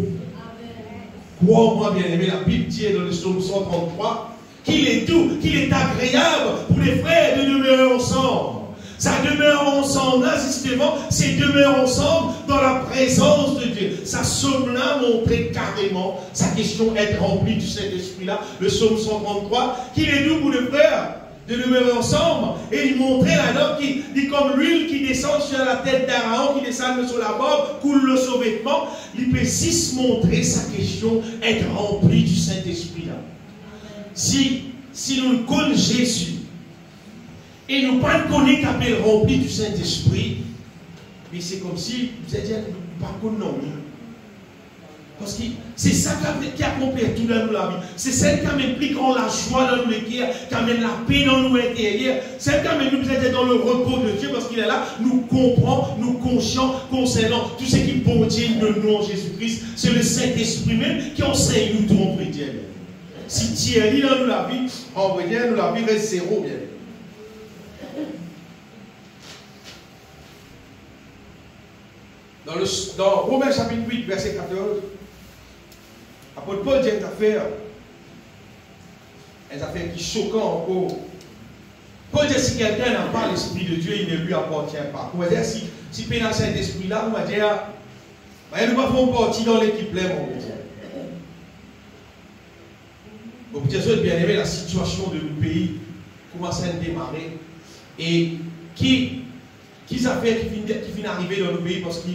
Crois-moi bien aimé, la Bible dit dans le psaume 133 qu'il est doux, qu'il est agréable pour les frères de demeurer ensemble. Ça demeure ensemble, là, justement, c'est demeure ensemble dans la présence de Dieu. Ça somme-là montrait carrément sa question d'être rempli du Saint-Esprit-là, le psaume 133, qu'il est doux pour les frères de demeurer ensemble. Et il montrait là-dedans qu'il dit comme l'huile qui descend sur la tête d'Aaron, qui descend sur la barbe, coule le sous-vêtement. Il peut aussi montrer sa question d'être rempli du Saint-Esprit-là. Si nous connaissons Jésus, et nous ne connaissons pas qu'appelle rempli du Saint-Esprit, mais c'est comme si, vous allez dire, nous ne connaissons pas. Parce que c'est ça qui accomplit tout dans nous la vie. C'est celle qui amène plus grand la joie dans nous les cœurs, qui amène la paix dans nous intérieurs. Celle qui amène nous peut-être dans le repos de Dieu, parce qu'il est là, nous comprend, nous conscients concernant tout ce qui contient de nous en Jésus-Christ. C'est le Saint-Esprit même qui enseigne nous tout en chrétien. Si Thierry dans nous la vie, en vrai, nous la vie reste zéro bien. Dans Romains chapitre 8, verset 14, l'apôtre Paul dit une affaire qui est choquante encore. Paul dit si quelqu'un n'a pas l'Esprit de Dieu, il ne lui appartient pas. On va dire si il a cet esprit-là, on va dire, nous ne faisons pas partie dans l'équipe là, mon Dieu. Bon, bien sûr, bien aimé, la situation de nos pays commence à démarrer. Et qui affaires qui viennent arriver dans nos pays parce que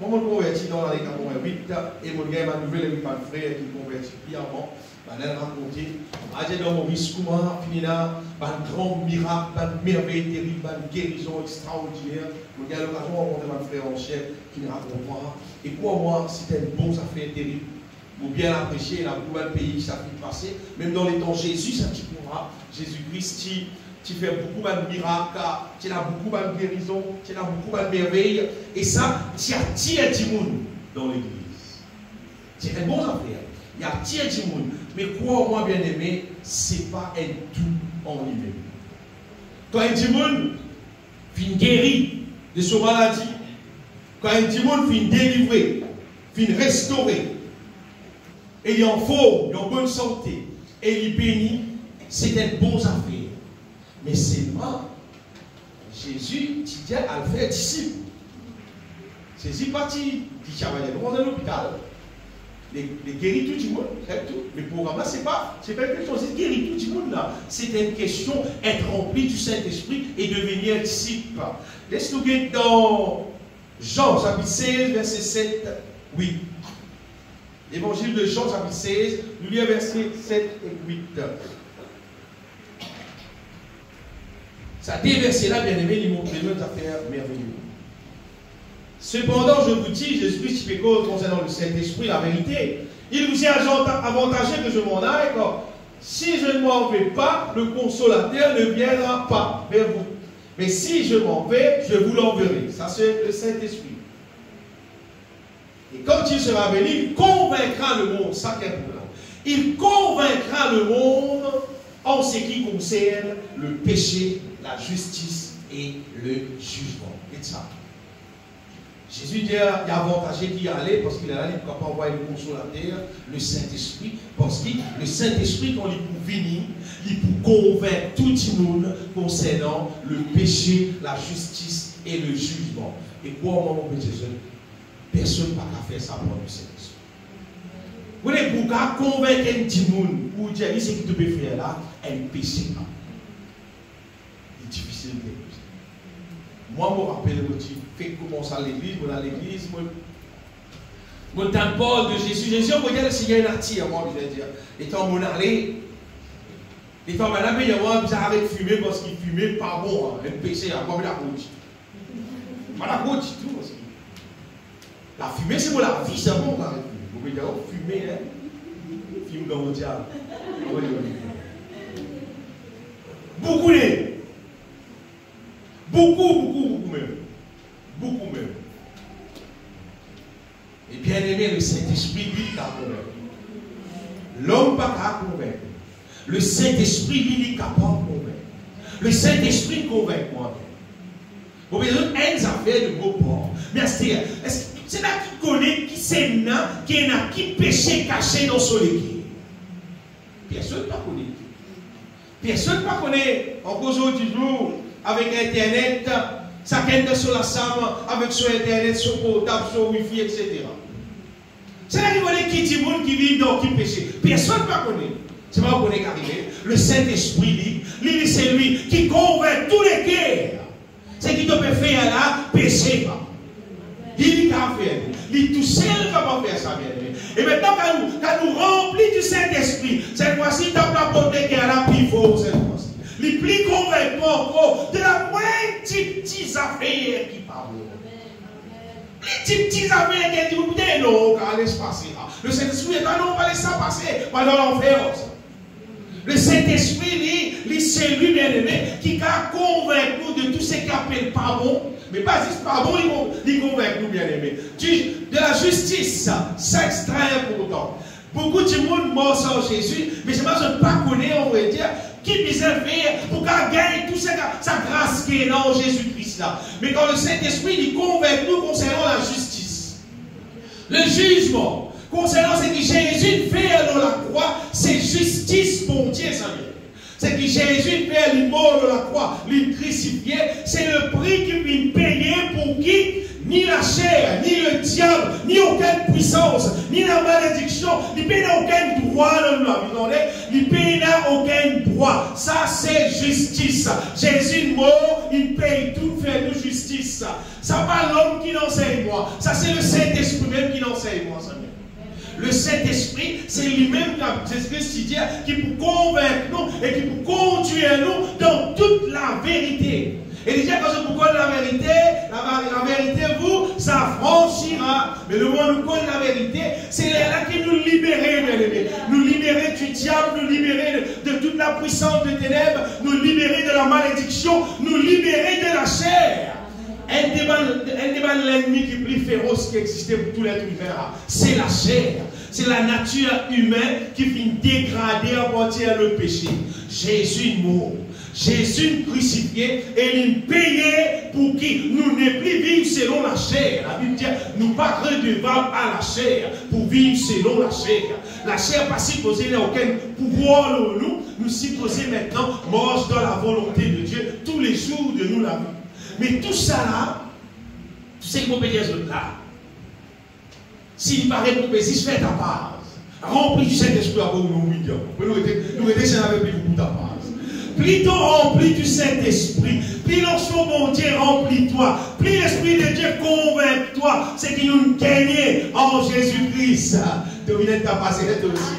moi, je me convertis dans l'année 88 et mon gars m'a nouvelle avec mon frère qui me convertit clairement. Je vais raconter. Dans mon risque, comment finir là, un grand miracle, une merveille terrible, une guérison extraordinaire. Mon gars a l'occasion de rencontrer mon frère en chef qui me raconte moi. Et pour moi, c'était une bonne affaire terrible. Ou bien apprécier, il y a beaucoup de pays qui s'est passé. Même dans les temps Jésus, ça tu pourras. Jésus-Christ, tu fais beaucoup de miracles, tu as beaucoup de guérisons, tu as beaucoup de merveilles. Et ça, tu attires du monde dans l'église. C'est un bon affaire. Il y a tiers du monde. Mais crois-moi, bien-aimé, ce n'est pas un tout en lui-même. Quand un démon vient guérir de son maladie, quand un démon vient délivrer, vient restaurer, et il est en forme, il est en bonne santé, et il bénit, c'est une bonne affaire. Mais seulement, Jésus dit à le faire disciple. Jésus parti, il travaille dans l'hôpital. Les guérit tout le monde, tout. Mais pour moi, c'est pas quelque chose, c'est guérir tout le monde là. C'est une question d'être rempli du Saint-Esprit et devenir disciple. Laisse-nous aller dans Jean, chapitre 16, verset 7, 8. L'évangile de Jean, chapitre 16, nous lisons versets 7 et 8. Ça déversé là, bien aimé, il montre une affaire merveilleuse. Cependant, je vous dis, Jésus-Christ fait cause concernant le Saint-Esprit, la vérité. Il vous est avantageux que je m'en aille. Si je ne m'en vais pas, le consolateur ne viendra pas vers vous. Mais si je m'en vais, je vous l'enverrai. Ça, c'est le Saint-Esprit. Et quand il sera venu, il convaincra le monde. Ça, qu'est le problème. Il convaincra le monde en ce qui concerne le péché, la justice et le jugement. Et ça. Jésus dit, il y a avantagé qui y allait parce qu'il est là, il ne peut pas envoyer le consolateur, le Saint-Esprit, parce que le Saint-Esprit, quand il peut venir, il peut convaincre tout le monde concernant le péché, la justice et le jugement. Et quoi, mon petit jeune, personne n'a pas faire ça pour le Saint-Esprit. Vous voulez, pour convaincre un monde, pour dire, ce que tu peux faire là, un péché là. C'est difficile de faire. Moi, je me rappelle, je fais commencer à l'église, je vais à l'église, je t'importe de Jésus. Jésus, on va dire, s'il y a une attire, moi, je vais dire. Et quand on allait, les femmes, il y a un bizarre avec fumer parce qu'il fumait pas bon, un péché, moi, je la route. Je la route, tout. La fumée, c'est pour la vie, c'est bon, quand même. Vous pouvez dire, fumer, hein. Fume comme on dit. Beaucoup de. Beaucoup même. Beaucoup même. Et bien aimé, le Saint-Esprit, lui, il a convaincu. L'homme pas qu'à convaincre. Le Saint-Esprit, lui, il est capable de convaincre. Le Saint-Esprit convainc moi. Vous voyez, une affaire de beau port. Mais c'est là qui connaît, qui sait, qui péché caché dans son équipe. Personne ne connaît. Personne ne connaît. En cause du jour, avec Internet, ça vient sur la salle, avec son Internet, son portable, son Wi-Fi, etc. C'est là qu'il connaît qui dit monde qui vit dans qui péché. Personne ne connaît. C'est pas qu'on est arrivé. Le Saint-Esprit, lui, c'est lui qui convainc tous les cœurs. C'est qui te peut faire là, péché pas. Il a fait. Il est tout seul qui va faire ça, bien aimé. Et maintenant, quand nous remplit du Saint-Esprit, cette fois-ci, dans la porte qui est là, pivot, cette fois-ci. Les plus convaincants encore de la moindre petite affaire qui parle. Les petites affaires qui disent, écoutez, non, on va laisser passer. Le Saint-Esprit est là, non, on va laisser ça passer. Pas dans l'enfer. Le Saint-Esprit, c'est lui, bien aimé, qui a convaincu nous de tout ce qu'il appelle pas bon. Mais pas juste pas bon, il convainc nous, bien aimé. De la justice, c'est extrêmement important. Beaucoup de monde mort sans Jésus, mais je ne pas connaître, on va dire, qui peut faire pour gagner toute sa grâce qui est dans Jésus-Christ là. Mais quand le Saint-Esprit il convainc nous concernant la justice, le jugement, concernant ce que Jésus fait dans la croix, c'est justice pour Dieu, Seigneur. C'est que Jésus fait le mort de la croix, le crucifié, c'est le prix qu'il vient payer pour qui? Ni la chair, ni le diable, ni aucune puissance, ni la malédiction, ni paye aucun droit dans la vie. Il paye aucun droit. Ça, c'est justice. Jésus mort, il paye tout, fait nous justice. Ça pas l'homme qui l'enseigne moi. Ça, c'est le Saint-Esprit même qui l'enseigne moi. Le Saint-Esprit, c'est lui-même qui peut convaincre nous et qui peut conduire nous dans toute la vérité. Et déjà, quand je vous connais la vérité vous, ça franchira. Mais le moment où nous connaissons la vérité, c'est là qui nous libérer, bien aimés. Nous libérer du diable, nous libérer de toute la puissance des ténèbres, nous libérer de la malédiction, nous libérer de la chair. Un débat de l'ennemi qui est plus féroce qui existait pour tout l'être humain, c'est la chair. C'est la nature humaine qui finit dégradée à partir du péché. Jésus mort. Jésus crucifié et il payait pour qui nous ne plus vivre selon la chair. La Bible dit nous pas redevables à la chair pour vivre selon la chair. La chair pas supposée aucun pouvoir en nous. Nous supposons maintenant marcher dans la volonté de Dieu tous les jours de nous la vie. Mais tout ça là, tout ce qu'on peut dire là, s'il paraît qu'on peut faire ta part, rempli du Saint-Esprit à vous, nous étions si on avait plus beaucoup ta part. Plus t'on rempli du Saint-Esprit, plus l'onction mon Dieu remplit-toi, plus l'Esprit de Dieu convainc-toi, c'est qu'il nous gagne en Jésus-Christ. Domine ta passé aussi.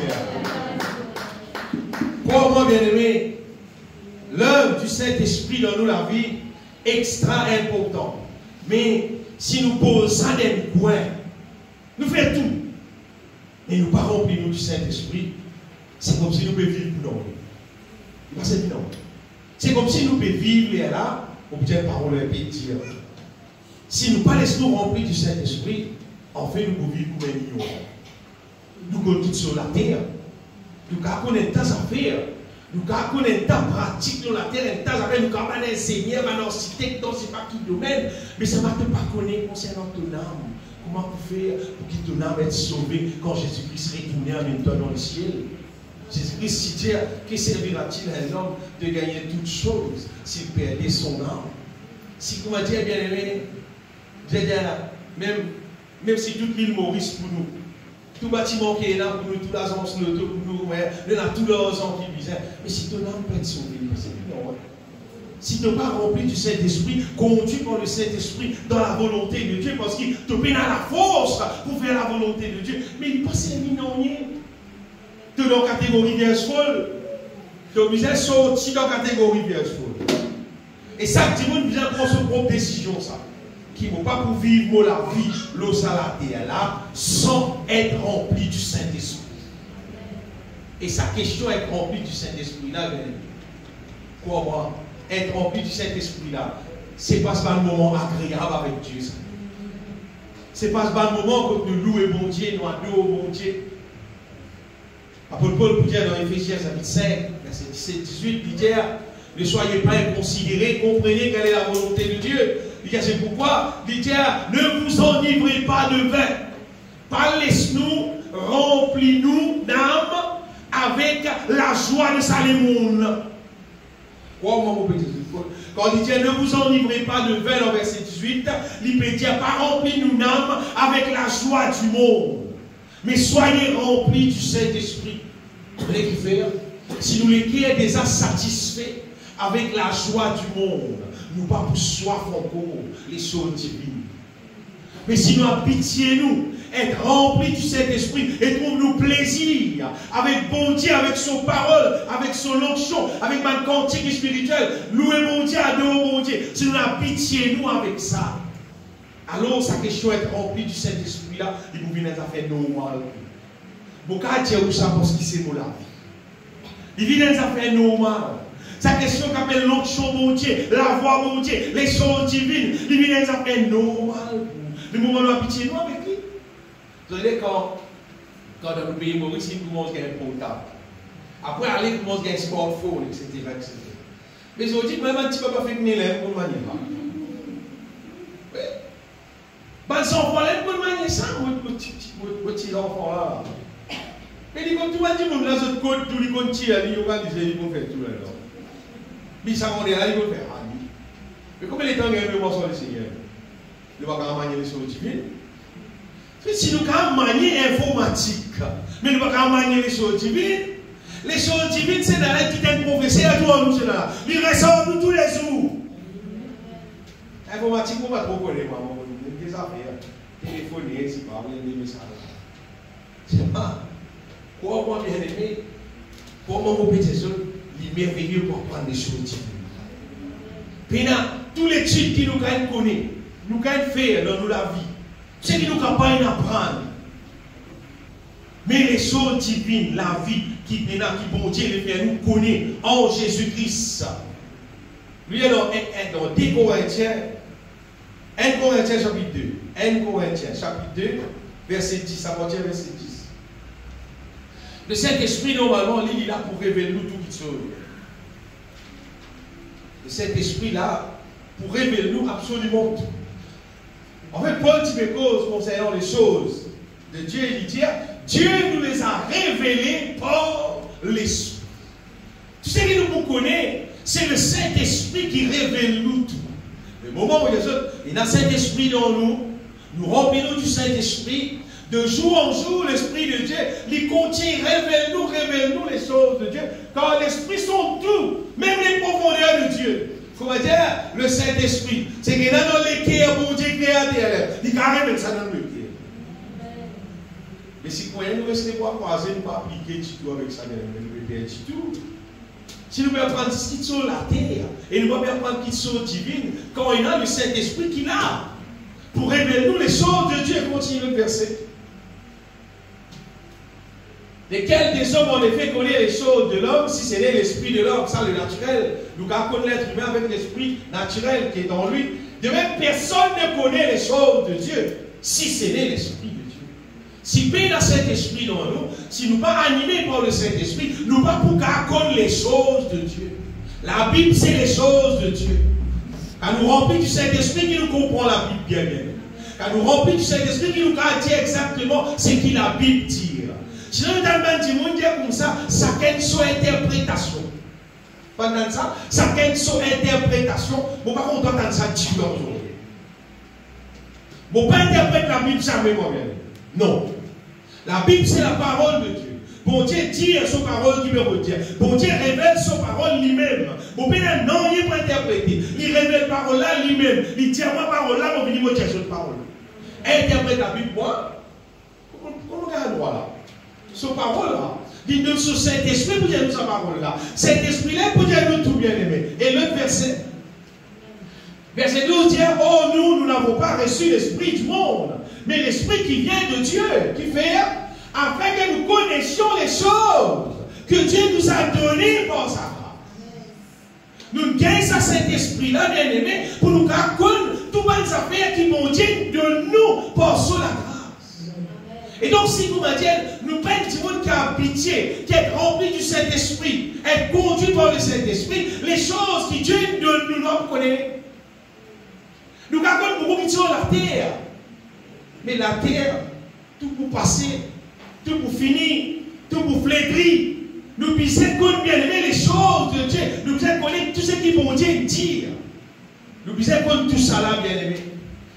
Pour moi, bien-aimé, l'œuvre du Saint-Esprit dans nous, la vie, extra important. Mais si nous posons ça dans le coin, nous faisons tout. Mais nous ne pas remplir nous du Saint-Esprit, c'est comme si nous pouvions vivre pour nous. C'est comme si nous pouvions vivre là, on peut dire parole et dire. Si nous ne pas laissons nous remplir du Saint-Esprit, en fait, nous pouvons vivre comme un ignorant. Nous connaissons tout sur la terre. Nous connaissons tas affaires. Nous connaissons tas pratiques dans la terre, tas affaires. Nous connaissons enseigner, maintenant citer dans ce pas qui domaine. Mais ça ne va pas connaître concernant ton âme. Comment vous faire pour que ton âme soit sauvée quand Jésus-Christ retourne en même temps dans le ciel? Jésus-Christ si dit, que servira-t-il à un homme de gagner toutes choses s'il perdait son âme? Si, comment dire, bien aimé, même si toute l'île Maurice pour nous, tout bâtiment qui est là pour nous, toute l'agence pour nous, nous avons tous leurs gens qui visent. Mais si ton âme peut être sauvée, c'est non. Si tu n'es pas rempli du Saint-Esprit, conduit par le Saint-Esprit dans la volonté de Dieu, parce qu'il te donne la force pour faire la volonté de Dieu. Mais il passe un minonier. Tu es dans la catégorie vierge folle. Tu es obligé de sortir dans la catégorie vierge folle. Et ça, tu veux bien prendre son propre décision, ça. Qui ne va pas pour vivre la vie, l'eau salatée là, sans être rempli du Saint-Esprit. Et sa question est remplie du Saint-Esprit là, quoi moi? Être rempli du Saint-Esprit là, c'est pas ce moment agréable avec Dieu. C'est pas ce moment que nous louons bon Dieu, nous adorons bon Dieu. Apôtre Paul pour dire dans Éphésiens 5, verset 17-18, il dit, ne soyez pas inconsidérés, comprenez quelle est la volonté de Dieu. Il dit, c'est pourquoi, il dit, ne vous enivrez pas de vin. Parlez-nous, remplis-nous d'âme avec la joie de Salomon. Quand il dit ne vous enivrez pas de vin, dans verset 18, il peut dire pas remplis-nous d'âme avec la joie du monde, mais soyez remplis du Saint-Esprit. Vous voulez qu'il faire? Si nous les qui est déjà satisfaits avec la joie du monde, nous pas pour soif encore les choses divines. Mais si nous pitié nous, être remplis du Saint-Esprit et trouve-nous plaisir avec bon Dieu, avec son parole, avec son onction, avec ma cantique spirituelle, louer mon Dieu, adorer mon Dieu. Si nous avons pitié nous avec ça, alors sa question est remplie du Saint-Esprit là, il vous vient à faire normal. Beaucoup de dire ça parce qu'il c'est pour la vie. Il vient à faire normal. Sa question qu'appelle l'onction mon Dieu, la voix mon Dieu, les choses divines, il vient à faire normal. Le moment où on a pitié nous avec lui. Vous savez, quand dans le pays Maurice, il commence à gagner un portable. Après, il commence à gagner un smartphone, etc. Mais je vous dis, même un petit peu pas fait de l'élève pour le manier. Oui. Ben, les enfants, là, pour le manier ça, mon petit enfant là. Mais il dit, comme tu vas dire, là, ce code, tout le monde tire, il va dire, il va faire tout là. Mais ça, on est là, il va faire. Mais combien de temps il y a un morceau de Seigneur? Il va pas manier les choses divines. Si nous avons manier informatique, mais nous ne pouvons pas manier les choses divines, c'est dans l'aide qui est professé à toi, nous, c'est là. Il ressort nous tous les jours. Informatique, on va trop connaître, maman. Des affaires, téléphoner, c'est pas, des messages. C'est pas. Comment bien aimé, comment vous pétez ça, il est merveilleux pour prendre des choses divines. Puis là, tous les trucs qui nous connaissent, nous pouvons faire dans la vie. C'est qui nous capables d'apprendre. Mais les choses divines, la vie qui bon Dieu les fait nous connaît en Jésus-Christ. Lui est dans 2 Corinthiens, 1 Corinthiens chapitre 2. 1 Corinthiens chapitre 2, verset 10, à partir verset 10. Le Saint-Esprit, normalement, il est là pour révéler nous toutes choses. Le Saint-Esprit, là, pour révéler nous absolument tout. En fait, Paul dit mes causes concernant les choses de Dieu, il dit, Dieu nous les a révélées par l'Esprit. Tu sais que nous connaissons, c'est le Saint-Esprit qui révèle nous tout. Le moment où il y a un Saint-Esprit dans nous, nous remplissons du Saint-Esprit, de jour en jour, l'Esprit de Dieu, il contient, révèle-nous les choses de Dieu, car l'Esprit sont tout, même les profondeurs de Dieu. Il faut dire, le Saint-Esprit, c'est qu'il y a dans les cœurs, bon Dieu créateur, il révèle ça dans le cœur. Mais si vous nous restez pas croisés, nous ne pas appliquer du tout avec ça, nous ne du tout. Si nous pouvons prendre ce qui est sur la terre, et nous pouvons prendre ce qui est sur la divine, quand il y a le Saint-Esprit qui est là, pour révéler nous les choses de Dieu, et continuer le verset. Lesquels des hommes en effet connaissent les choses de l'homme, si ce n'est l'esprit de l'homme, ça le naturel. Nous connaissons l'être humain avec l'esprit naturel qui est en lui. De même, personne ne connaît les choses de Dieu, si ce n'est l'esprit de Dieu. Si bien dans cet esprit dans nous, si nous ne sommes pas animés par le Saint-Esprit, nous ne pouvons pas connaître les choses de Dieu. La Bible, c'est les choses de Dieu. Quand nous remplit du Saint-Esprit qui nous comprend la Bible bien bien. Quand nous remplit du Saint-Esprit qui nous dit exactement ce que la Bible dit. Sinon, nous avons dit comme ça, ça a une interprétation. Pendant ça, ça a une interprétation. Bon, par contre, on doit entendre ça Dieu aujourd'hui. Bon, pas interpréter la Bible jamais moi-même. Non. La Bible, c'est la parole de Dieu. Bon Dieu dit son parole numéro 10. Bon Dieu révèle son parole lui-même. Bon Dieu non, il n'est pas interprété. Il révèle parole là lui-même. Il dit à ma parole là, on va dire cette parole. Interprète la Bible, moi. Comment on a le droit là? Son parole là. Il donne sur cet esprit pour dire nous sa parole là. Cet esprit là pour dire nous tout bien aimé. Et l'autre verset. Verset 12 dit, oh nous n'avons pas reçu l'esprit du monde, mais l'esprit qui vient de Dieu, qui fait, afin que nous connaissions les choses que Dieu nous a données par sa grâce. Nous gagnons ça, cet esprit-là, bien aimé, pour nous connaître toutes les affaires qui vont dire de nous par sur la grâce. Et donc, si vous me dites, nous prenons du monde qui a pitié, qui est rempli du Saint-Esprit, est conduit par le Saint-Esprit, les choses qui Dieu nous doit connaître. Nous avons beaucoup qui sont la terre. Mais la terre, tout pour passer, tout pour finir, tout pour flétrir. Nous puissions connaître bien aimer les choses de Dieu. Nous puissions connaître tout ce qui vont Dieu dire. Nous puissions connaître tout ça là, bien aimé.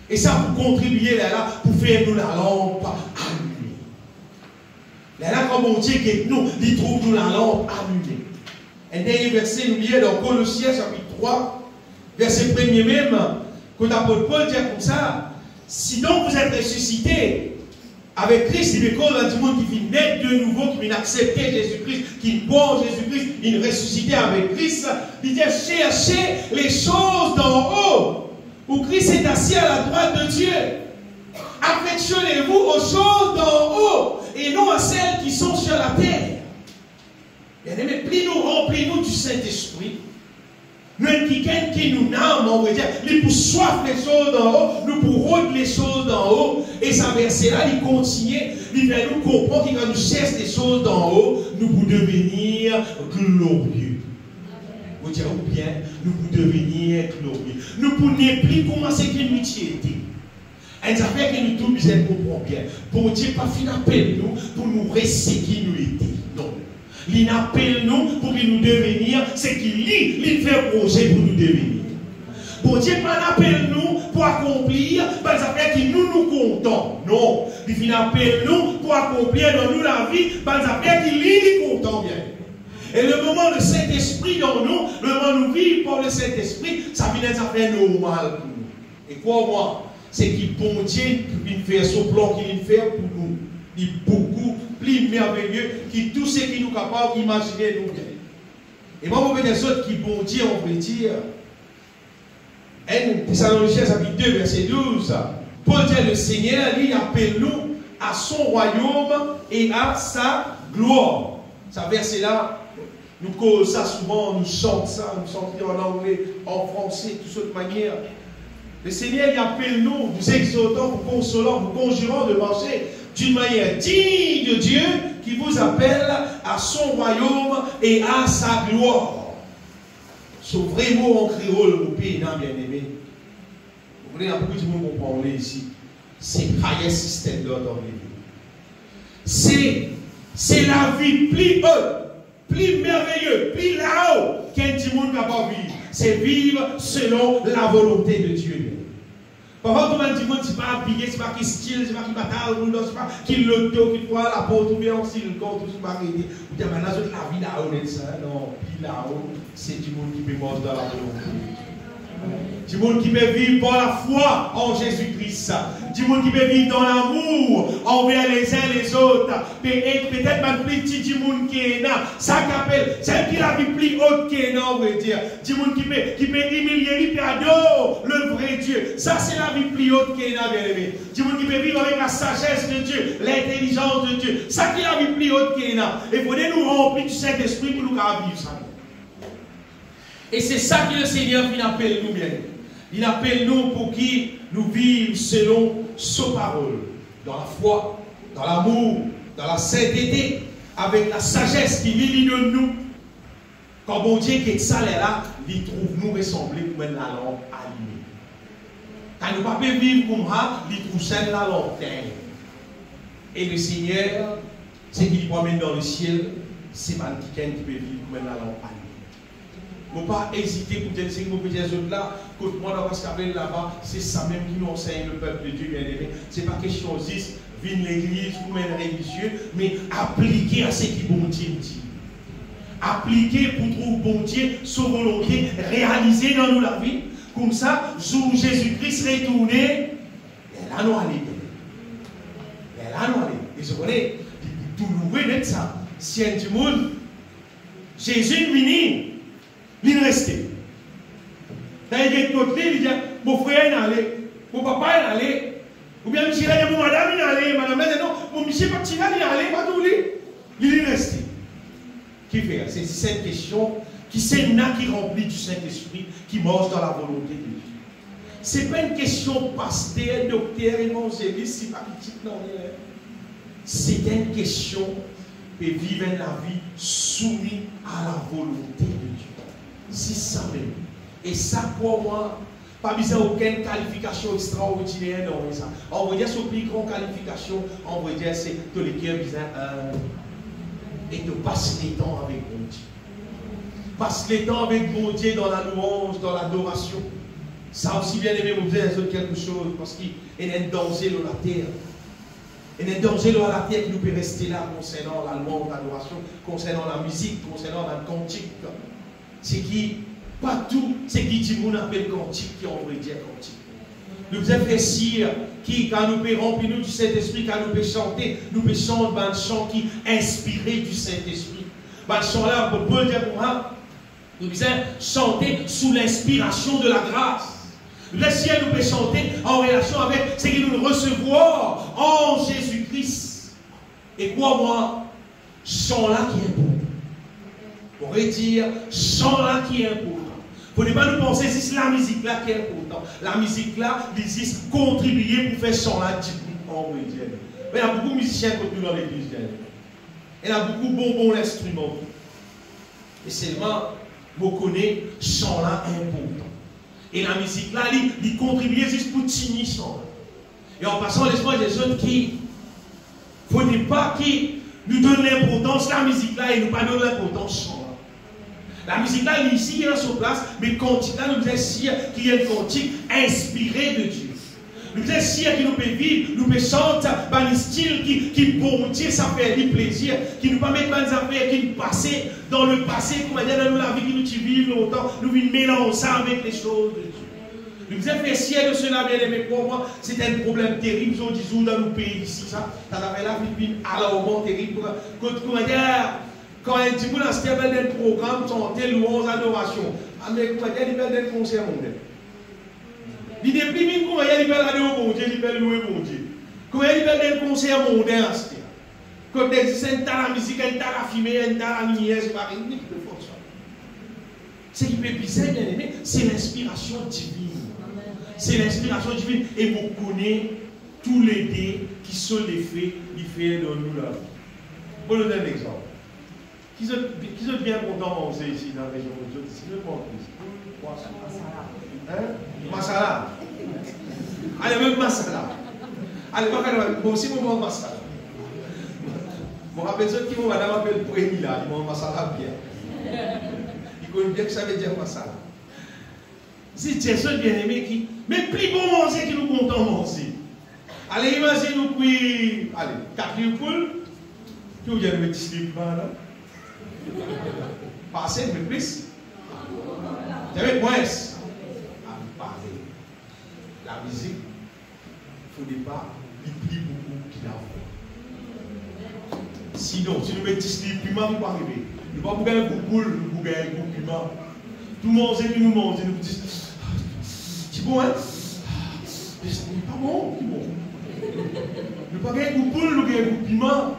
Et ça pour contribuer là, pour faire nous la lampe allumée. Là, comme on dit que nous, il trouve nous la lampe allumée. Un dernier verset, nous lisons dans Colossiens chapitre 3, verset 1er même. Quand l'apôtre Paul dit comme ça, si donc vous êtes ressuscité avec Christ, il est comme du monde qui vient naître de nouveau, qui vient accepter Jésus-Christ, qui croit en Jésus-Christ, il est ressuscité avec Christ, il dit cherchez les choses d'en haut, où Christ est assis à la droite de Dieu. Affectionnez-vous aux choses d'en haut, et non à celles qui sont sur la terre. Bien-aimés, remplis-nous du Saint-Esprit. Nous quelqu'un qui nous nomme, on veut dire, nous pour soif les choses d'en haut, nous pour rôder les choses d'en haut, et ça verset là, il continue, il fait nous comprendre qu'il va nous chercher les choses d'en haut, nous pour devenir glorieux. Vous dire ou bien, nous pour devenir glorieux. Nous pour ne plus commencer que nous était. Et ça fait que nous tous nous comprenons bien. Pour Dieu, pas fin appel nous, pour nous rester qui nous étions. Non. Il appelle nous pour nous devenir ce qu'il fait projet pour nous devenir. Bon Dieu pas appelle nous pour accomplir des affaires qui nous comptons. Non. Il appelle nous pour accomplir dans nous la vie des affaires qui nous comptons bien. Et le moment de Saint-Esprit dans nous, le moment où nous vivons par le Saint-Esprit, ça vient des affaires normales pour nous. Et crois-moi, c'est qu'il bon Dieu qui fait son plan qu'il fait pour nous. Il est beaucoup plus merveilleux que tout ce qui nous capable d'imaginer nous. Et moi, je veux dire des autres qui bon Dieu, on peut dire. Thessaloniciens chapitre 2, verset 12. Paul dit le Seigneur, lui, appelle nous à son royaume et à sa gloire. Ça verset là, nous causons ça souvent, nous chantons ça, nous chantons en anglais, en français, de toute manière. Le Seigneur, il appelle nous exhortons, vous consolons, vous conjurons de marcher d'une manière digne de Dieu qui vous appelle à son royaume et à sa gloire. Ce vrai mot en créole, au pays, bien aimé. Vous voulez un peu de monde pour parler ici. C'est higher system d'ordre de vie. C'est la vie plus haute, plus merveilleuse, plus là-haut qu'un petit monde n'a pas vivre. C'est vivre selon la volonté de Dieu. Parfois, tout le monde dit, c'est pas habillé, c'est pas qui style, c'est pas qui bataille, c'est pas qui l'auto, qui croit la porte, ou bien aussi le corps, tout ce pas qui dit. Vous dites, maintenant, la vie là-haut, non, puis là-haut, c'est du monde qui peut mordre dans la volonté. Du monde qui peut vivre par la foi en Jésus-Christ. Du monde qui peut vivre dans l'amour envers les uns les autres. Peut-être même plus petit du monde qui est là. Ça qu'appelle, celle qui a la vie plus haute qui est là, on veut dire. Du monde qui peut humilier, qui peut adorer le vrai Dieu. Ça, c'est la vie plus haute qui est là, bien aimé. Du monde qui peut vivre avec la sagesse de Dieu, l'intelligence de Dieu. Ça qui est la vie plus haute qui est là. Et il faudrait nous remplir du Saint-Esprit pour nous vivre ça. Et c'est ça que le Seigneur appelle nous bien. Il appelle nous pour qui nous vivons selon sa parole. Dans la foi, dans l'amour, dans la sainteté, avec la sagesse qui lie de nous. Quand bon Dieu qui est ça là, il trouve nous ressembler pour mettre la lampe allumée. Quand nous ne pouvons pas vivre comme ça, il trouve ça la lampe. Et le Seigneur, c'est qu'il promène dans le ciel, c'est pas quelqu'un qui peut vivre pour mettre la lampe allumée. Il ne faut pas hésiter pour dire que vous pouvez dire là, quand moi dans ce cabine là-bas, c'est ça même qui nous enseigne le peuple de Dieu bien aimé. Ce n'est pas question juste venir l'église ou même religieux, mais appliquer à ce qui bon Dieu dit. Appliquer pour trouver bon Dieu, sa volonté, réaliser dans nous la vie. Comme ça, jour Jésus-Christ retourné, et là nous allons. Et là nous allons. Et je connais, tout nouveau de ça. Si un du monde, Jésus est venu. Il est resté. Dans les côtés, il dit, mon frère est allé, mon papa est allé, ou bien monsieur est mon madame est allé, madame est non, mon monsieur pas il est allé, pas tout lui. Il est resté. Qui fait? C'est cette question qui c'est là qui remplit du Saint-Esprit, qui marche dans la volonté de Dieu. Ce n'est pas une question pasteur, docteur, évangéliste, c'est pas petite, non. C'est une question de vivre la vie soumise à la volonté de Dieu. C'est ça même. Et ça, pour moi, pas besoin d'aucune qualification extraordinaire dans ça. On va dire sur plus grande qualification, on va dire c'est que les cœurs besoin et de passer les temps avec bon Dieu. Passer les temps avec bon Dieu dans la louange, dans l'adoration. Ça aussi, bien aimé, vous avez quelque chose parce qu'il y a un danger dans la terre. Il y a un danger dans la terre qui nous peut rester là concernant la louange, l'adoration, concernant la musique, concernant la cantique. C'est qui, pas tout, c'est qui dit qu'on appelle cantique, qui on veut dire cantique. Nous faisons récire, qui, quand nous pouvons remplir nous du Saint-Esprit, quand nous pouvons chanter, nous pouvons chanter un chant qui est inspiré du Saint-Esprit. Ce chant-là, on peut dire pour moi, nous faisons chanter sous l'inspiration de la grâce. Le ciel nous peut chanter en relation avec ce que nous recevons en Jésus-Christ. Et crois-moi, chant-là qui est bon. On pourrait dire, chant là qui est important. Il ne faut pas nous penser que c'est la musique là qui est importante. La musique là, il existe contribuer pour faire chant là, on veut dire. Mais il y a beaucoup de musiciens qui sont dans l'église. Il y a beaucoup de bons instruments. Et seulement, vous connaissez, chant là important. Et la musique là, il contribue juste pour tenir chant. Et en passant, laisse-moi des jeunes qui ne faut pas qui nous donnent l'importance la musique là et nous pas donnent l'importance chant. La musique là, ici, il est sur place, mais cantique là, nous disons si qu'il y a une cantique inspirée de Dieu. Nous disons si qui nous peut vivre, nous peut chanter dans le style qui bon Dieu, ça fait du plaisir, qui nous permet de faire des affaires qui nous passent dans le passé, comme dans la vie qui nous vivent longtemps, nous vivons mélanger ça avec les choses de Dieu. Nous disons faire ciel de cela, bien aimé, pour moi, c'est un problème terrible, ils ont dit dans nos pays ici, ça avait la vie alarmant, terrible, quand un petit peu dans ce programme, chanter louange, adoration. Mais comment dire, il y a des concerts mondains. Il n'y a plus de comment il y a des bon Dieu, il y a des louer bon Dieu. Comment il y a des concerts mondains. Quand il y a la musique, il y a la fumée, il y a la lumière, c'est pas rien qui peut fonctionner. Ce qui peut bizarre, bien aimé, c'est l'inspiration divine. C'est l'inspiration divine. Et vous connaissez tous les dés qui sont les faits, ils font dans nous là. Pour donner un exemple. Qui sont bien contents de manger ici dans la région de Dieu? C'est le monde. Masala. Allez, même masala. Allez, moi aussi, je mange masala. Je me rappelle ceux qui m'ont madame appelle Prémi là, ils mangent masala bien. Ils connaissent bien que ça veut dire masala. C'est Jésus bien-aimé qui. Mais plus bon manger qui nous content manger. Allez, imaginez-nous puis. Allez, 4 poules. Qui vous avez mettre slip là? Passez, mais plus. J'avais moins. À me parler. La musique, il ne faut pas oublier beaucoup qu'il a fait. Sinon, si nous mettons slip, piment, nous ne pas arriver. Nous ne pouvons pas gagner un coup de nous gagner un coup de piment. Tout manger, puis nous manger, nous disons. C'est bon, hein? Mais ce n'est pas bon, c'est bon. Nous ne pouvons pas gagner un coup de poule, nous gagner un coup de piment.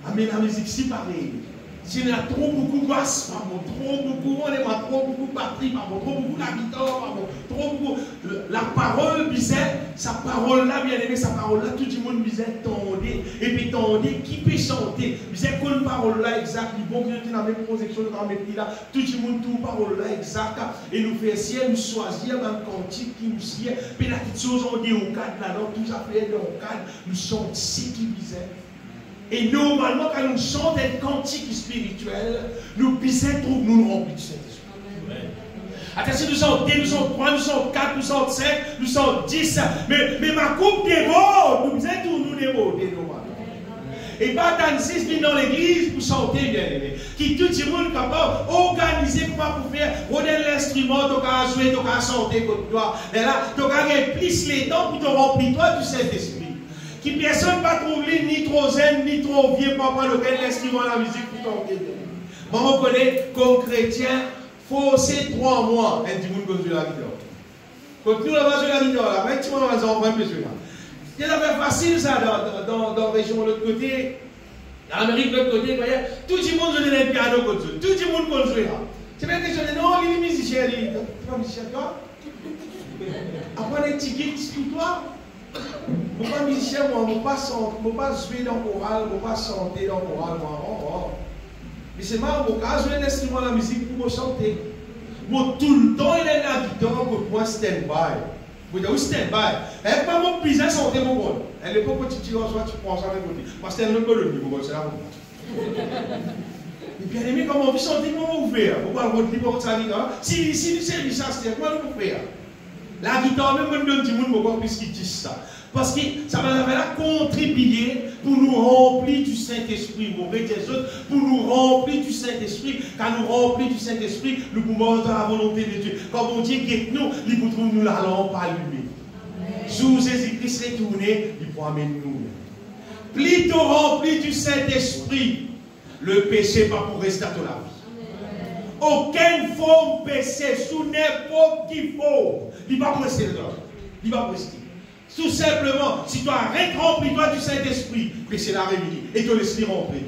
Ah, mais la musique, c'est pareil. Si on a trop beaucoup de basse, trop beaucoup, on aime trop beaucoup de batterie, trop beaucoup la guitare, trop beaucoup. La parole, sa parole-là, bien aimé, sa parole-là, tout le monde disait tendez, et puis tendez, qui peut chanter? Disait que la parole-là exact, il bon que dans la même projection de la même là, tout le monde, tout parole-là exact, et nous fait ciel, nous choisir un cantique qui nous sied, puis la petite chose, on dit au cadre, là, tout ça fait dans le cadre, nous sommes si qui disait. Et normalement, quand nous chantons un cantique spirituel, nous puissions nous remplir du Saint-Esprit. Attention, nous sommes 2, nous sommes 3, nous sommes 4, nous sommes 5, nous sommes 10. Mais ma coupe déborde, nous faisons nous déborder normalement. Et pas dans 6 000 dans l'église pour chanter, bien aimé. Qui tout le monde capable d'organiser pour faire roder l'instrument, donc à jouer, donc à chanter comme toi. Et là, donc à plus les temps pour te remplir toi du Saint-Esprit. Qui personne ne va trouver ni trop zen, ni trop vieux pour prendre l'instrument de la musique pour tomber. Moi, on connaît comme chrétien, il faut ces 3 mois, un petit monde construit la guitare. Quand nous avons joué la guitare, là, mais tu m'en vas en prendre besoin. C'est facile ça dans la région de l'autre côté, en Amérique de l'autre côté, tout le monde joue le piano comme ça. Tout le monde construit là. C'est bien que je dis non, il est musicien, il est pas musicien, toi. Après les tickets, tout toi. Je ne suis pas musicien, moi, je ne peux pas jouer dans le choral, je ne peux pas chanter dans le choral. Mais c'est marrant, je ne peux pas jouer l'instrument de la musique pour chanter. Moi, tout le temps, il est dans la guitare pour moi stand-by. Vous dites, oui, stand-by. Elle n'est pas mon plaisir à chanter mon bon. Elle n'est pas petit, tu prends ça de côté. Parce qu'elle n'est pas le niveau, c'est la bonne. Et bien aimé, comment vous chantez, comment vous faites? Pourquoi vous dites pour ça, si c'est Richard, comment vous faites? La guitare, même quand nous disons, pourquoi puisqu'ils disent ça? Parce que ça va contribuer pour nous remplir du Saint-Esprit. Pour nous remplir du Saint-Esprit. Quand nous remplir du Saint-Esprit, nous pouvons dans la volonté de Dieu. Comme on dit, guette-nous, il vous trouve nous la lampe allumée. Sous Jésus-Christ retourné, il faut amener nous. Plutôt rempli du Saint-Esprit, le péché pas pour rester à ton la vie. Aucune forme péché, sous n'importe qui forme, il ne va pas rester dedans. Il va pas rester. Tout simplement, si tu arrêtes remplis-toi du Saint-Esprit, péché la réveiller et te laisser remplir.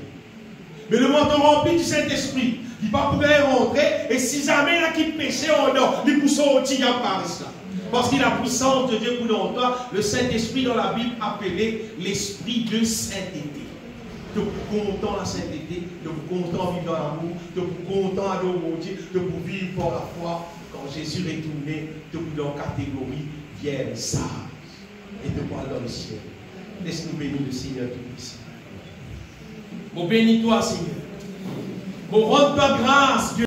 Mais le menton rempli du Saint-Esprit, il va pouvoir rentrer et si jamais là qui péché en or, il pousse au tigre par là. Parce qu'il a la puissance de Dieu pour dans toi, le Saint-Esprit dans la Bible appelé l'Esprit de sainteté. De vous content la sainteté, de vous content vivre dans l'amour, de vous content adorer mon Dieu, de vous vivre pour la foi. Quand Jésus est retourné, de vous dans la catégorie vierge, sage, et de voir dans le ciel. Laisse-nous bénir le Seigneur Tout-Puissant. Mon bénis-toi, Seigneur. Mon rends-toi grâce, Dieu.